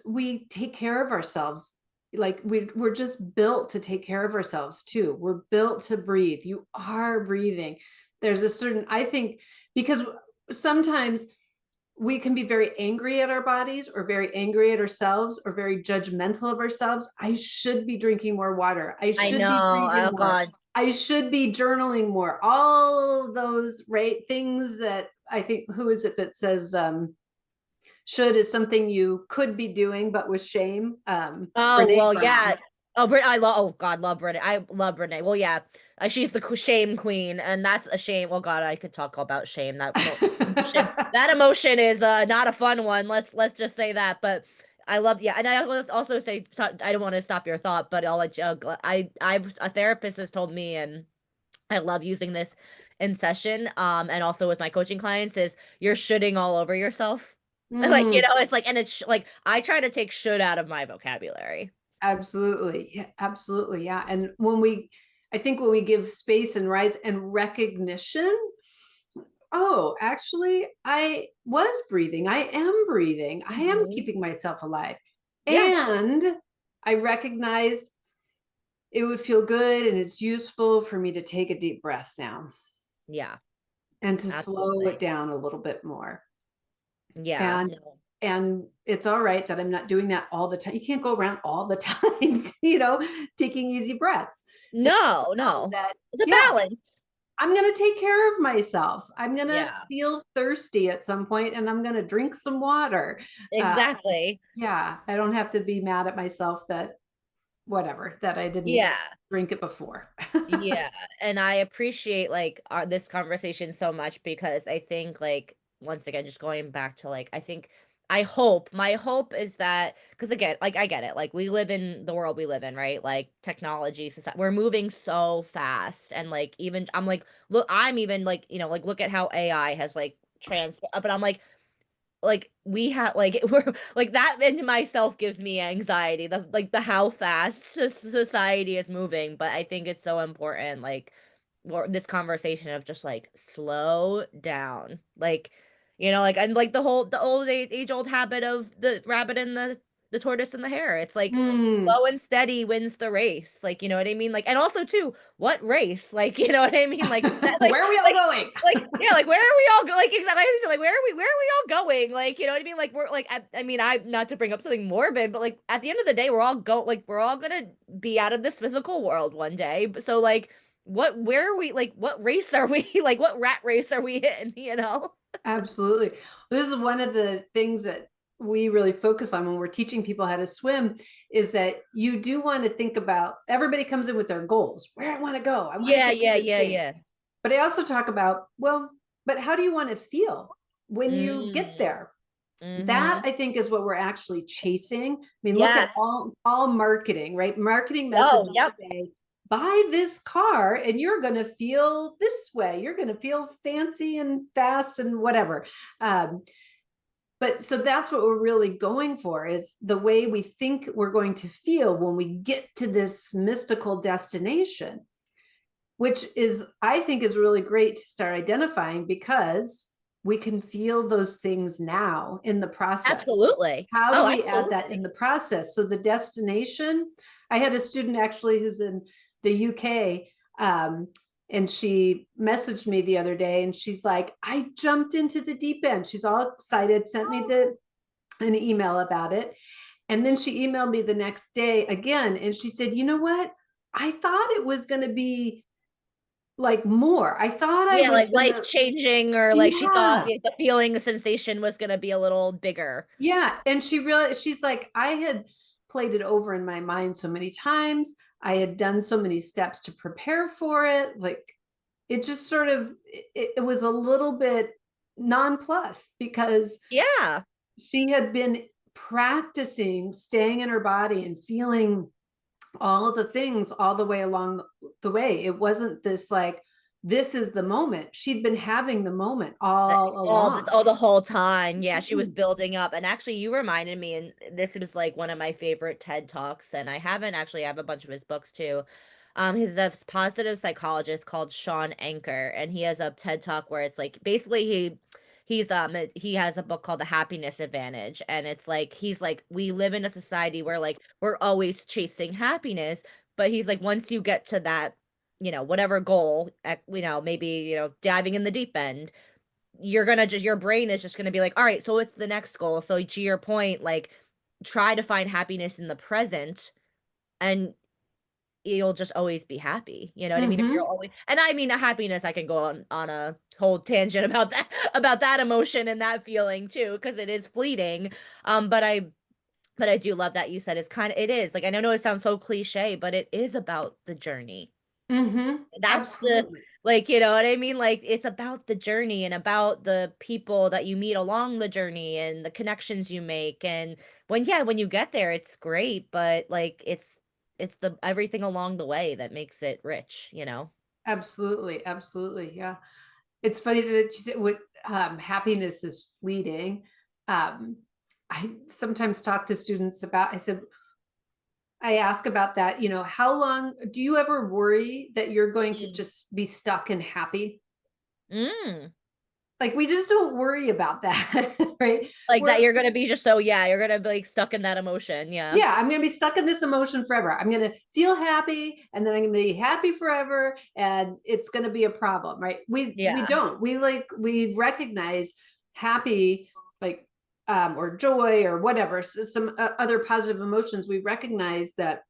Speaker 2: we take care of ourselves. Like we're just built to take care of ourselves too. We're built to breathe. You are breathing. There's a certain, I think, because sometimes we can be very angry at our bodies or very angry at ourselves or very judgmental of ourselves. I should be drinking more water. I
Speaker 1: I
Speaker 2: should be
Speaker 1: know.
Speaker 2: breathing
Speaker 1: Oh
Speaker 2: more.
Speaker 1: God.
Speaker 2: I should be journaling more. All those right things that I think, who is it that says should is something you could be doing, but with shame.
Speaker 1: Oh,
Speaker 2: Brene
Speaker 1: well, yeah.
Speaker 2: Brown.
Speaker 1: Oh God, love Brene. I love Brene. Well, yeah, she's the shame queen, and that's a shame. Well, God, I could talk about shame. Emotion, that emotion is not a fun one. Let's just say that. But I love, yeah, and I will also say, I don't want to stop your thought, but I'll let you. I've a therapist has told me, and I love using this in session, and also with my coaching clients, is you're shoulding all over yourself. Like,
Speaker 2: Mm,
Speaker 1: it's like, and it's like I try to take should out of my vocabulary.
Speaker 2: absolutely. Yeah, absolutely. Yeah. And I think when we give space and rise and recognition, oh, actually, I was breathing. I am breathing. I am
Speaker 1: Mhm.
Speaker 2: keeping myself alive.
Speaker 1: Yeah,
Speaker 2: And I recognized it would feel good and it's useful for me to take a deep breath now
Speaker 1: yeah,
Speaker 2: and to slow it
Speaker 1: absolutely.
Speaker 2: down a little bit more.
Speaker 1: Yeah,
Speaker 2: and
Speaker 1: no.
Speaker 2: and it's all right that I'm not doing that all the time. You can't go around all the time, taking easy breaths. But
Speaker 1: No,
Speaker 2: know
Speaker 1: no.
Speaker 2: that,
Speaker 1: It's a
Speaker 2: yeah,
Speaker 1: balance.
Speaker 2: I'm going to take care of myself. I'm going to
Speaker 1: Yeah,
Speaker 2: feel thirsty at some point and I'm going to drink some water. Uh,
Speaker 1: exactly.
Speaker 2: yeah, I don't have to be mad at myself that whatever, that I didn't
Speaker 1: Yeah.
Speaker 2: drink it before.
Speaker 1: Yeah, and I appreciate like this conversation so much, because I think like once again, just going back to like, I think my hope is that, because again, like I get it, like we live in the world we live in, right? Like technology, society, we're moving so fast, and like even I'm like, look, I'm even like, like look at how AI has like but I'm like we have like we're like that in myself gives me anxiety, the how fast society is moving. But I think it's so important, like, this conversation of just like slow down, like, like, and like the old age old habit of the rabbit in the the tortoise and the hare. It's like
Speaker 2: Mm.
Speaker 1: slow and steady wins the race. Like, you know what I mean? Like, and also too, what race? Like, you know what I mean? Like that,
Speaker 2: Where are we all
Speaker 1: like,
Speaker 2: going?
Speaker 1: yeah, like where are we all like exactly like where are we all going? Like, you know what I mean? Like we're like I mean, I'm not to bring up something morbid, but like at the end of the day, we're all gonna be out of this physical world one day. So like where are we like what race are we like what rat race are we in, you know?
Speaker 2: Absolutely. This is one of the things that we really focus on when we're teaching people how to swim is that you do want to think about everybody comes in with their goals. Where I want to go. I want to
Speaker 1: Yeah,
Speaker 2: get to
Speaker 1: yeah,
Speaker 2: this
Speaker 1: yeah,
Speaker 2: thing.
Speaker 1: yeah.
Speaker 2: But I also talk about, well, but how do you want to feel when you get
Speaker 1: Mm.
Speaker 2: there? That
Speaker 1: Mm-hmm.
Speaker 2: I think is what we're actually chasing. I mean, look at
Speaker 1: Yes.
Speaker 2: all marketing, right? Marketing
Speaker 1: Oh,
Speaker 2: messages
Speaker 1: yep.
Speaker 2: say, buy this car and you're going to feel this way. You're going to feel fancy and fast and whatever. Um, but so that's what we're really going for is the way we think we're going to feel when we get to this mystical destination, which is I think is really great to start identifying because we can feel those things now in the process.
Speaker 1: Absolutely.
Speaker 2: How do
Speaker 1: Oh,
Speaker 2: we add that in
Speaker 1: absolutely.
Speaker 2: the process? So the destination, I had a student actually who's in the UK, and she messaged me the other day and she's like, I jumped into the deep end. She's all excited, sent me an email about it. And then she emailed me the next day again and she said, you know what? I thought it was going to be like more. I thought I
Speaker 1: Yeah,
Speaker 2: was
Speaker 1: like
Speaker 2: gonna,
Speaker 1: life changing or like she thought
Speaker 2: yeah,
Speaker 1: like, the feeling, the sensation was gonna be a little bigger.
Speaker 2: yeah. And she realized she's like, I had played it over in my mind so many times. I had done so many steps to prepare for it. Like it just sort of it was a little bit nonplussed because
Speaker 1: Yeah.
Speaker 2: she had been practicing staying in her body and feeling all of the things all the way along the way. It wasn't this like, this is the moment. She'd been having the moment all along.
Speaker 1: All the whole time. Yeah, she was
Speaker 2: Mhm.
Speaker 1: building up. And actually you reminded me, and this was like one of my favorite TED Talks, and I have a bunch of his books too. He's a positive psychologist called Sean Anker, and he has a TED Talk where it's like basically he has a book called The Happiness Advantage, and it's like he's like we live in a society where like we're always chasing happiness, but he's like once you get to that, you know, whatever goal, you know, maybe, you know, diving in the deep end, you're gonna just your brain is just gonna be like, all right, so what's the next goal? So to your point, like try to find happiness in the present and you'll just always be happy. You know what I mean? If you're
Speaker 2: Mm-hmm.
Speaker 1: always and I mean happiness, I can go on a whole tangent about that about that emotion and that feeling too, because it is fleeting. But I do love that you said it is like I know it sounds so cliche, but it is about the journey.
Speaker 2: Mm-hmm.
Speaker 1: That's the
Speaker 2: Absolutely.
Speaker 1: like, you know what I mean? Like, it's about the journey and about the people that you meet along the journey and the connections you make, and when you get there, it's great, but, like, it's the everything along the way that makes it rich, you know?
Speaker 2: Absolutely. Absolutely. Yeah. It's funny that you said what happiness is fleeting. Um, I sometimes talk to students about, I said, I ask about that, you know, how long do you ever worry that you're going to
Speaker 1: Mm.
Speaker 2: just be stuck and happy?
Speaker 1: Mm.
Speaker 2: Like we just don't worry about that, right?
Speaker 1: Like, that
Speaker 2: We're
Speaker 1: you're gonna be just so yeah, you're gonna be, like, stuck in that emotion, yeah.
Speaker 2: yeah, I'm going to be stuck in this emotion forever. I'm going to feel happy and then I'm going to be happy forever and it's going to be a problem, right? We
Speaker 1: Yeah.
Speaker 2: don't. We like we recognize happy like or joy or whatever, so some other positive emotions. We recognize that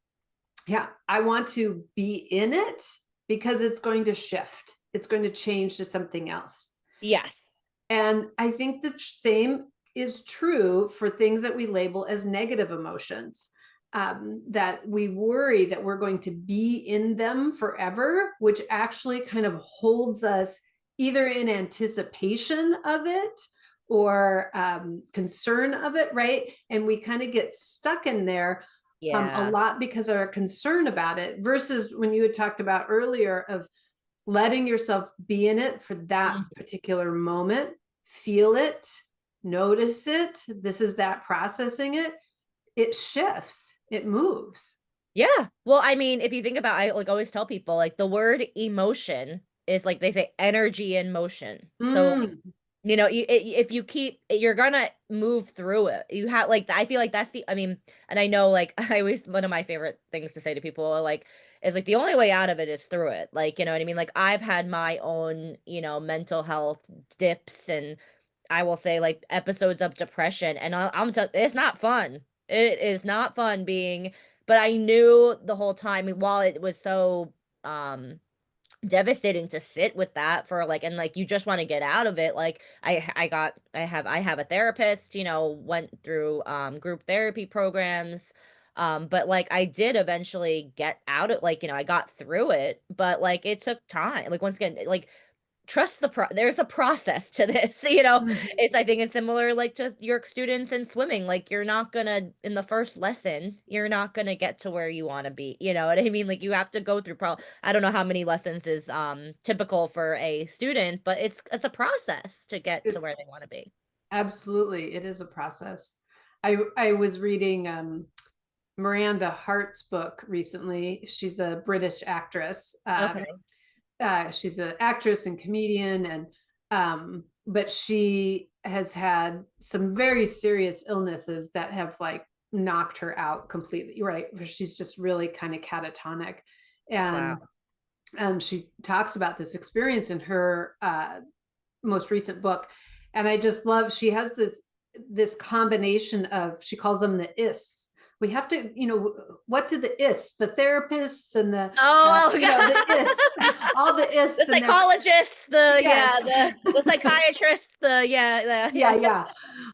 Speaker 2: yeah, I want to be in it because it's going to shift. It's going to change to something else.
Speaker 1: Yes.
Speaker 2: And I think the same is true for things that we label as negative emotions. That we worry that we're going to be in them forever, which actually kind of holds us either in anticipation of it or concern of it, right? And we kind of get stuck in there a
Speaker 1: Yeah.
Speaker 2: lot because of our concern about it, versus when you had talked about earlier of letting yourself be in it for that
Speaker 1: Mhm.
Speaker 2: particular moment, feel it, notice it. This is that processing it. It shifts, it moves.
Speaker 1: Yeah. Well, I mean, if you think about I, like, always tell people, like, the word emotion is, like, they say energy in motion. So, like,
Speaker 2: Mm.
Speaker 1: If you keep, you're gonna move through it. You have like, I feel like that's I mean, and I know like I always, one of my favorite things to say to people are like, is like the only way out of it is through it. Like, you know what I mean? Like I've had my own, mental health dips, and I will say like episodes of depression, and it's not fun. It is not fun being, but I knew the whole time while it was so, um devastating to sit with that for like, and like you just want to get out of it. Like I have a therapist, went through group therapy programs. But like I did eventually get out of, like, I got through it, but like it took time. Like once again, like trust there's a process to this.
Speaker 2: Mhm.
Speaker 1: I think it's similar like to your students in swimming. Like you're not gonna, in the first lesson, you're not gonna get to where you want to be. You know what I mean? Like you have to go through I don't know how many lessons is typical for a student, but it's a process to get to
Speaker 2: It,
Speaker 1: where they want to be.
Speaker 2: absolutely, it is a process. I was reading Miranda Hart's book recently. She's a British actress.
Speaker 1: Okay.
Speaker 2: She's an actress and comedian, and but she has had some very serious illnesses that have like knocked her out completely. Right, she's just really kind of catatonic,
Speaker 1: Wow.
Speaker 2: and she talks about this experience in her most recent book, and I just love, she has this combination of, she calls them the ists. We have to, what do the ists, the therapists and the
Speaker 1: Oh,
Speaker 2: the ists, all the
Speaker 1: the
Speaker 2: ists and their,
Speaker 1: psychologists,
Speaker 2: yes.
Speaker 1: the psychiatrists,
Speaker 2: Yeah, yeah,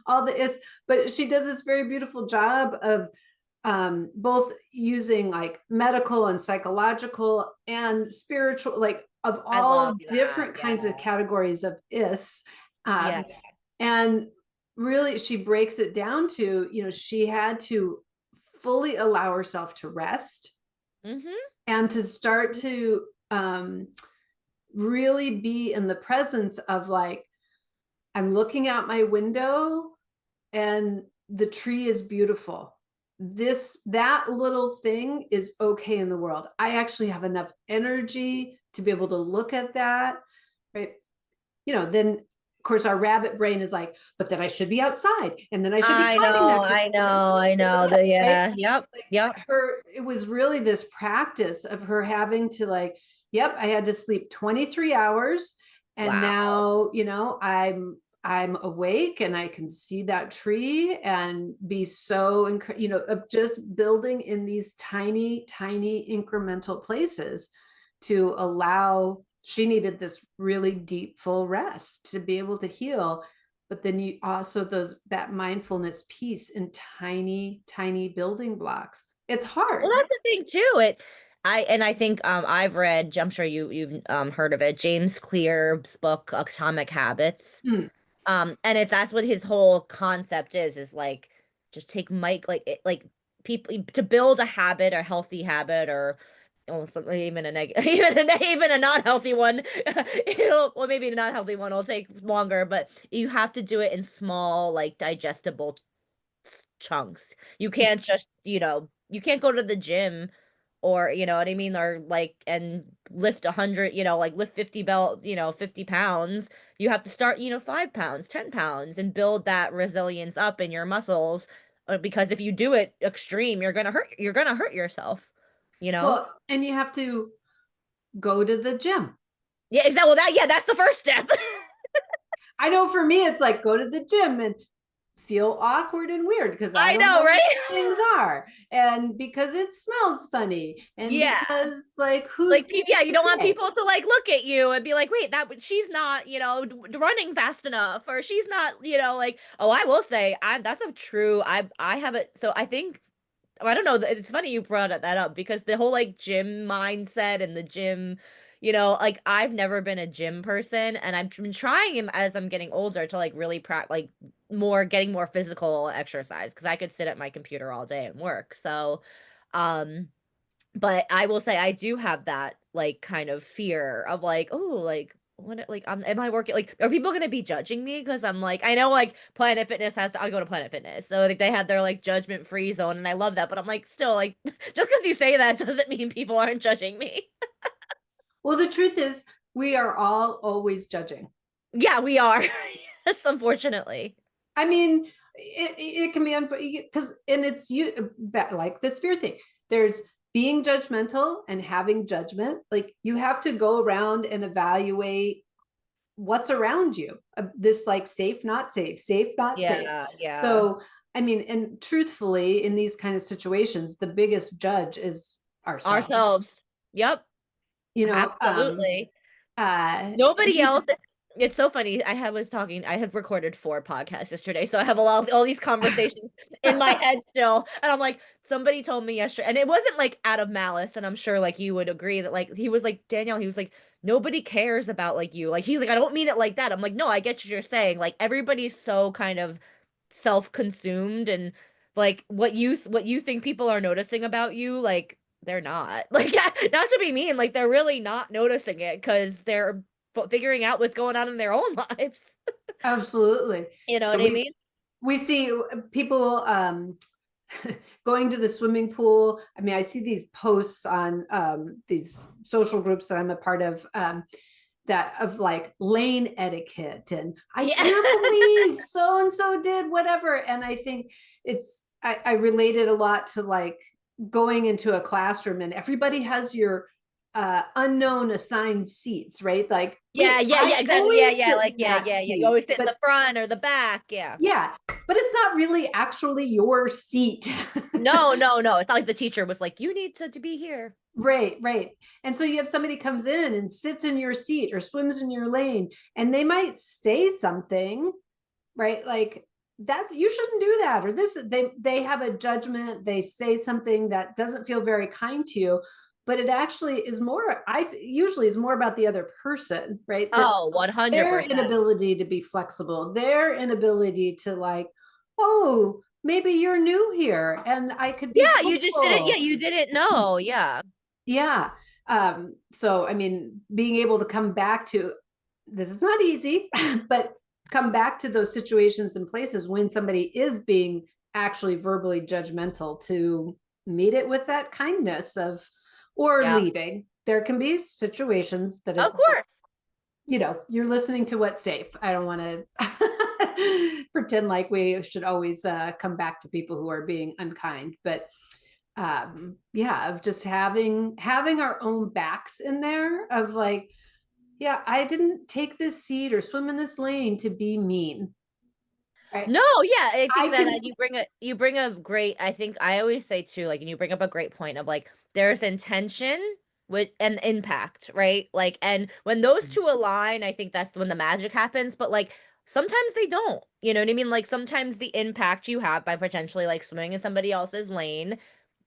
Speaker 2: all the ists. But she does this very beautiful job of both using like medical and psychological and spiritual, like of
Speaker 1: I love
Speaker 2: all
Speaker 1: that.
Speaker 2: different
Speaker 1: Yeah.
Speaker 2: kinds of categories of is.
Speaker 1: Yeah.
Speaker 2: And really, she breaks it down to, she had to fully allow herself to rest
Speaker 1: Mhm.
Speaker 2: and to start to really be in the presence of like, I'm looking out my window and the tree is beautiful. That little thing is okay in the world. I actually have enough energy to be able to look at that, right? Then of course our rabbit brain is like, but then I should be outside and then I should be
Speaker 1: I
Speaker 2: climbing
Speaker 1: know,
Speaker 2: that tree.
Speaker 1: I know, I know.
Speaker 2: Right?
Speaker 1: Yep,
Speaker 2: Like
Speaker 1: yep.
Speaker 2: it was really this practice of her having to like, yep, I had to sleep 23 hours. And
Speaker 1: Wow.
Speaker 2: now, I'm awake and I can see that tree and be so, of just building in these tiny, tiny incremental places to allow, she needed this really deep, full rest to be able to heal. But then you also, that mindfulness piece in tiny, tiny building blocks. It's
Speaker 1: Well,
Speaker 2: hard.
Speaker 1: that's the thing too. I think I've read, I'm sure you've heard of it, James Clear's book Atomic Habits.
Speaker 2: Hmm.
Speaker 1: And if that's what his whole concept is like just take Mike, like people to build a habit, a healthy habit, or even a negative, even a non-healthy one. Well, maybe a non-healthy one will take longer, but you have to do it in small, like digestible chunks. You can't just, you can't go to the gym, or you know what I mean, or like, and lift 100, like lift 50 pounds. You have to start, 5 pounds, 10 pounds, and build that resilience up in your muscles. Because if you do it extreme, you're gonna hurt yourself, you know?
Speaker 2: Well, and you have to go to the gym.
Speaker 1: Yeah, exactly. Well, yeah, that's the first step.
Speaker 2: I know for me, it's like go to the gym and feel awkward and weird because I
Speaker 1: I
Speaker 2: don't
Speaker 1: know,
Speaker 2: know what
Speaker 1: right?
Speaker 2: things are. And because it smells funny. And
Speaker 1: Yeah.
Speaker 2: because, like, who's
Speaker 1: Like, yeah, you
Speaker 2: to
Speaker 1: don't want
Speaker 2: say?
Speaker 1: people to like look at you and be like, wait, she's not, running fast enough, or she's not, like, oh, I will say, that's a true, I have it. So I think, I don't know, it's funny you brought that up, because the whole like gym mindset and the gym, like I've never been a gym person, and I've been trying him as I'm getting older to like really like getting more physical exercise, because I could sit at my computer all day and work. So, um, but I will say I do have that, like, kind of fear of, like, "Oh, like, what like, am I working, like, are people gonna be judging me?" Because 'Cause I'm like, I know, like, Planet Fitness I go to Planet Fitness, so, like, they have their, like, judgment-free zone, and I love that, but I'm like, still, like, just because you say that doesn't mean people aren't judging me.
Speaker 2: Well, the truth is, we are all always judging.
Speaker 1: Yeah, we are. Yes, unfortunately.
Speaker 2: I mean, it can be because, and it's you like this fear thing. There's being judgmental and having judgment. Like you have to go around and evaluate what's around you. This like safe, not safe, safe, not safe.
Speaker 1: Yeah, yeah.
Speaker 2: So, I mean, and truthfully, in these kind of situations, the biggest judge is ourselves.
Speaker 1: Ourselves. Yep,
Speaker 2: You know,
Speaker 1: absolutely.
Speaker 2: and
Speaker 1: Nobody else.
Speaker 2: people.
Speaker 1: It's so funny. I have recorded 4 podcasts yesterday, so I have all these conversations in my head still. And I'm like, somebody told me yesterday, and it wasn't like out of malice, and I'm sure like you would agree that like he was like, Danielle, he was like, nobody cares about like you. Like he's like, I don't mean it like that. I'm like, no, I get what you're saying. Like everybody's so kind of self-consumed and like what you think people are noticing about you, like they're not. Like yeah, not to be mean, like they're really not noticing it because they're figuring out what's going on in their own lives.
Speaker 2: Absolutely.
Speaker 1: You know what I
Speaker 2: We
Speaker 1: mean?
Speaker 2: we see people going to the swimming pool. I mean, I see these posts on these social groups that I'm a part of, that of like lane etiquette, and I
Speaker 1: Yeah.
Speaker 2: can't believe so and so did whatever. And I think I relate it a lot to like going into a classroom and everybody has your unknown assigned seats, right? Like,
Speaker 1: Yeah,
Speaker 2: wait,
Speaker 1: yeah,
Speaker 2: I
Speaker 1: yeah, exactly. Yeah,
Speaker 2: always
Speaker 1: yeah,
Speaker 2: sit
Speaker 1: like
Speaker 2: in
Speaker 1: yeah,
Speaker 2: that
Speaker 1: yeah, yeah. You
Speaker 2: seat,
Speaker 1: always sit in
Speaker 2: but
Speaker 1: the front or the back. Yeah.
Speaker 2: yeah, but it's not really actually your seat.
Speaker 1: No, no, no. It's not like the teacher was like, you need to be here.
Speaker 2: Right, right. And so you have somebody comes in and sits in your seat or swims in your lane, and they might say something, right? Like, that's, you shouldn't do that, or this, they have a judgment, they say something that doesn't feel very kind to you, but it actually is more, usually is more about the other person, right? That
Speaker 1: Oh,
Speaker 2: their
Speaker 1: 100%.
Speaker 2: inability to be flexible, their inability to like, oh, maybe you're new here and I could be
Speaker 1: Yeah, you just didn't, yeah,
Speaker 2: helpful.
Speaker 1: you didn't know. Yeah.
Speaker 2: Yeah. So I mean, being able to come back to, this is not easy, but come back to those situations and places when somebody is being actually verbally judgmental, to meet it with that kindness of, or
Speaker 1: Yeah.
Speaker 2: leaving. There can be situations that
Speaker 1: Of
Speaker 2: it's,
Speaker 1: course.
Speaker 2: you're listening to what's safe. I don't want to pretend like we should always come back to people who are being unkind, but yeah, of just having our own backs in there of like, yeah, I didn't take this seat or swim in this lane to be mean, right?
Speaker 1: No, yeah, I
Speaker 2: I
Speaker 1: think that
Speaker 2: can.
Speaker 1: you bring a great I think I always say too, like, and you bring up a great point of like there's intention with and impact, right? Like, and when those two align, I think that's when the magic happens. But like sometimes they don't. You know what I mean? Like sometimes the impact you have by potentially like swimming in somebody else's lane,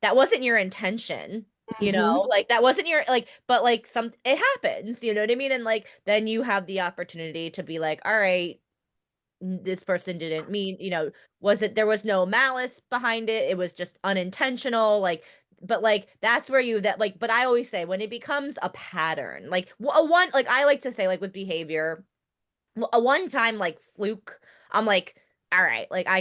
Speaker 1: that wasn't your intention. You
Speaker 2: Mhm.
Speaker 1: know, like that wasn't your like, but like some it happens, you know what I mean? And like then you have the opportunity to be like, all right, this person didn't mean, was it there was no malice behind it. It was just unintentional. Like, but like that's where you that like, but I always say when it becomes a pattern, like a one, like I like to say, like with behavior, a one time like fluke, I'm like, all right, like I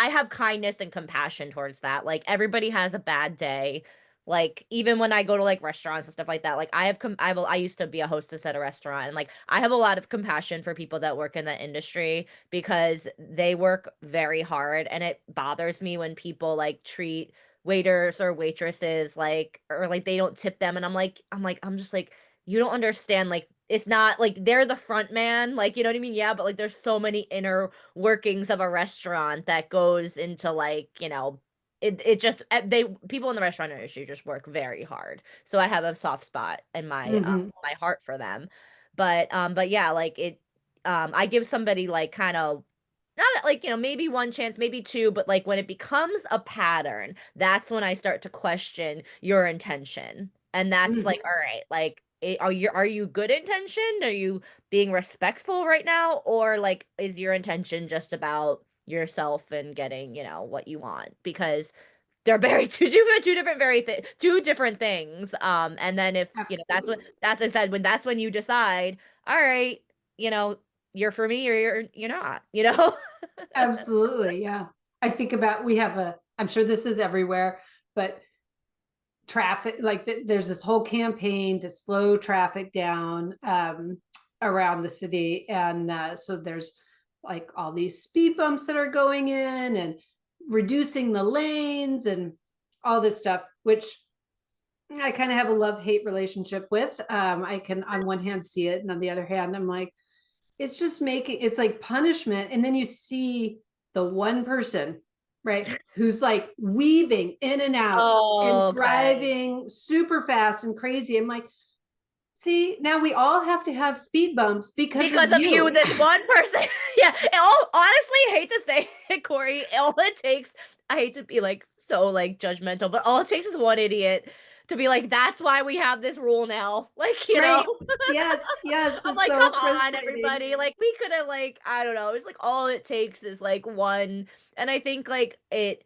Speaker 1: have kindness and compassion towards that. Like everybody has a bad day. Like even when I go to like restaurants and stuff like that, like I used to be a hostess at a restaurant, and like I have a lot of compassion for people that work in that industry because they work very hard, and it bothers me when people like treat waiters or waitresses like, or like they don't tip them, and I'm just like, you don't understand, like it's not like they're the front man, like, you know what I mean? Yeah, but like there's so many inner workings of a restaurant that goes into like, it just they people in the restaurant industry just work very hard. So I have a soft spot in
Speaker 2: Mhm.
Speaker 1: my heart for them. But yeah, like it I give somebody like kind of not like, maybe one chance, maybe two, but like when it becomes a pattern, that's when I start to question your intention. And that's
Speaker 2: Mhm.
Speaker 1: like, all right, like are you good intentioned? Are you being respectful right now? Or like is your intention just about yourself and getting, what you want? Because they're very two different things. And then if,
Speaker 2: Absolutely.
Speaker 1: that's I said, when that's when you decide, all right, you know, you're for me or you're not, you know?
Speaker 2: Absolutely. Yeah. I think about, we have I'm sure this is everywhere, but traffic, like there's this whole campaign to slow traffic down. around the city. And so there's like all these speed bumps that are going in and reducing the lanes and all this stuff, which I kind of have a love-hate relationship with. I can on one hand see it, and on the other hand, I'm like, it's just making it's like punishment. And then you see the one person, right, who's like weaving in and out and
Speaker 1: Oh, okay.
Speaker 2: driving super fast and crazy. I'm like, see, now we all have to have speed bumps because of
Speaker 1: Because of you,
Speaker 2: you.
Speaker 1: this one person. Yeah, all honestly, I hate to say it, Corey, all it takes I hate to be, like, so, like, judgmental, but all it takes is one idiot to be like, "That's why we have this rule now." Like, you know?
Speaker 2: Right. Yes, yes.
Speaker 1: I'm
Speaker 2: It's
Speaker 1: like, "Come
Speaker 2: so
Speaker 1: on,
Speaker 2: frustrating.
Speaker 1: everybody." Like, we coulda, like, I don't know, it's like all it takes is, like, one and I think, like, it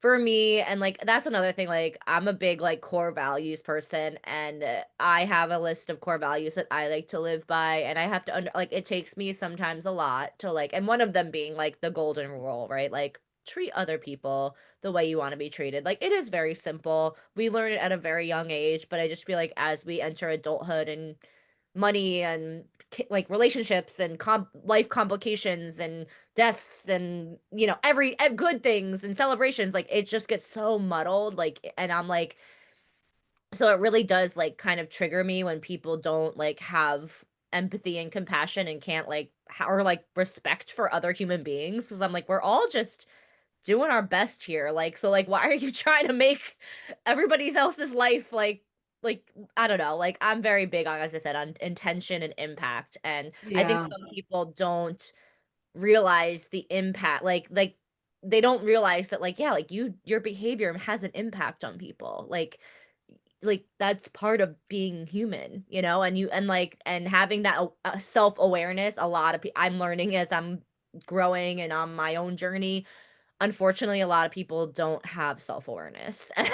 Speaker 1: for me and, like, that's another thing, like, I'm a big, like, core values person, and, I have a list of core values that I like to live by, and I have to under like, it takes me sometimes a lot to, like and one of them being, like, the golden rule, right? Like, treat other people the way you wanna be treated. Like, it is very simple. We learn it at a very young age, but I just feel like as we enter adulthood and money and like relationships and life complications and deaths and every good things and celebrations like it just gets so muddled like and I'm like so it really does like kind of trigger me when people don't like have empathy and compassion and can't like or like respect for other human beings because I'm like we're all just doing our best here. Like, so like why are you trying to make everybody else's life like I don't know. Like I'm very big on, as I said, on intention and impact. And I think
Speaker 2: Yeah.
Speaker 1: some people don't realize the impact. Like they don't realize that like, yeah, like your behavior has an impact on people. Like that's part of being human, and you and like and having that self-awareness, a lot of I'm learning as I'm growing and on my own journey. Unfortunately, a lot of people don't have self-awareness, and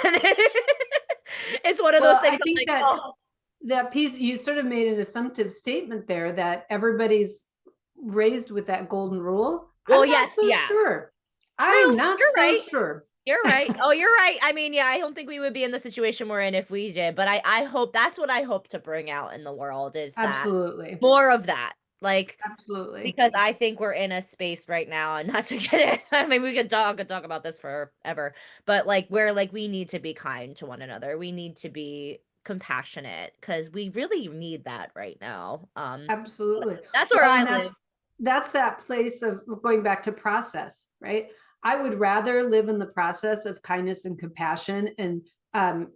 Speaker 1: it's one of those
Speaker 2: Well,
Speaker 1: things
Speaker 2: I
Speaker 1: I'm
Speaker 2: think
Speaker 1: like,
Speaker 2: that
Speaker 1: "Oh."
Speaker 2: that piece you sort of made an assumptive statement there that everybody's raised with that golden rule.
Speaker 1: Well,
Speaker 2: I'm not
Speaker 1: yes,
Speaker 2: so
Speaker 1: yeah.
Speaker 2: sure. I'm
Speaker 1: True,
Speaker 2: not
Speaker 1: you're
Speaker 2: so
Speaker 1: right,
Speaker 2: sure.
Speaker 1: you're right. Oh, you're right. I mean, yeah, I don't think we would be in the situation we're in if we did, but I hope that's what I hope to bring out in the world is that
Speaker 2: Absolutely.
Speaker 1: more of that, like,
Speaker 2: Absolutely.
Speaker 1: because I think we're in a space right now, and not to get it I mean, we could talk about this forever, but, like, where, like, we need to be kind to one another. We need to be compassionate because we really need that right now. But
Speaker 2: Absolutely.
Speaker 1: that's where
Speaker 2: Well,
Speaker 1: I
Speaker 2: and
Speaker 1: live.
Speaker 2: that's that place of going back to process, right? I would rather live in the process of kindness and compassion and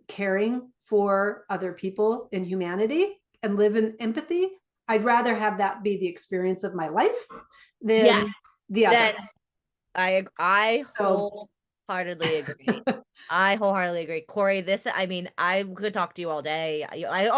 Speaker 2: caring for other people in humanity and live in empathy. I'd rather have that be the experience of my life
Speaker 1: Yes,
Speaker 2: than the
Speaker 1: then
Speaker 2: other.
Speaker 1: I
Speaker 2: So
Speaker 1: wholeheartedly agree. I wholeheartedly agree. Corey, this I mean, I could talk to you all day. I feel like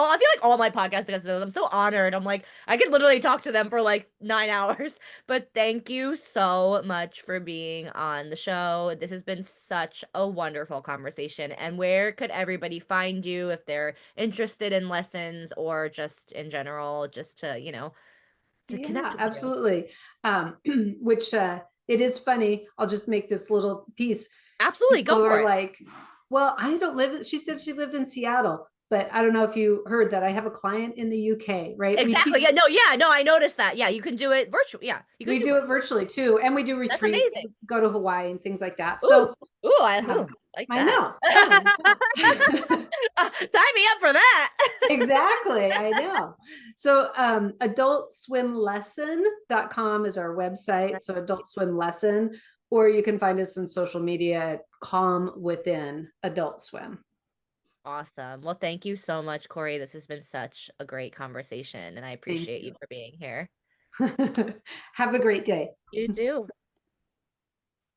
Speaker 1: all my podcast guests, I'm so honored. I'm like, I could literally talk to them for like 9 hours. But thank you so much for being on the show. This has been such a wonderful conversation. And where could everybody find you if they're interested in lessons or just in general, just to connect
Speaker 2: yeah,
Speaker 1: with you?
Speaker 2: absolutely. Which it is funny. I'll just make this little piece.
Speaker 1: Absolutely, go
Speaker 2: People
Speaker 1: for
Speaker 2: are
Speaker 1: it.
Speaker 2: like, well, I don't live, she said she lived in Seattle, but I don't know if you heard that I have a client in the UK, right? We
Speaker 1: Exactly.
Speaker 2: teach,
Speaker 1: Yeah, no, I noticed that. Yeah, you can do it virtual. Yeah, you can
Speaker 2: we
Speaker 1: do
Speaker 2: do it
Speaker 1: virtual.
Speaker 2: virtually too. And we do
Speaker 1: That's
Speaker 2: retreats,
Speaker 1: amazing.
Speaker 2: go to Hawaii and things like that.
Speaker 1: Ooh,
Speaker 2: So
Speaker 1: ooh, like
Speaker 2: I
Speaker 1: that.
Speaker 2: know, I know.
Speaker 1: Sign me up for that.
Speaker 2: Exactly. I know. So adultswimlesson.com is our website. So adult swim lesson, or you can find us on social media at calm within adult swim.
Speaker 1: Awesome. Well, thank you so much, Corey. This has been such a great conversation, and I
Speaker 2: Thank
Speaker 1: appreciate you
Speaker 2: you.
Speaker 1: for being here.
Speaker 2: Have a great day.
Speaker 1: You too.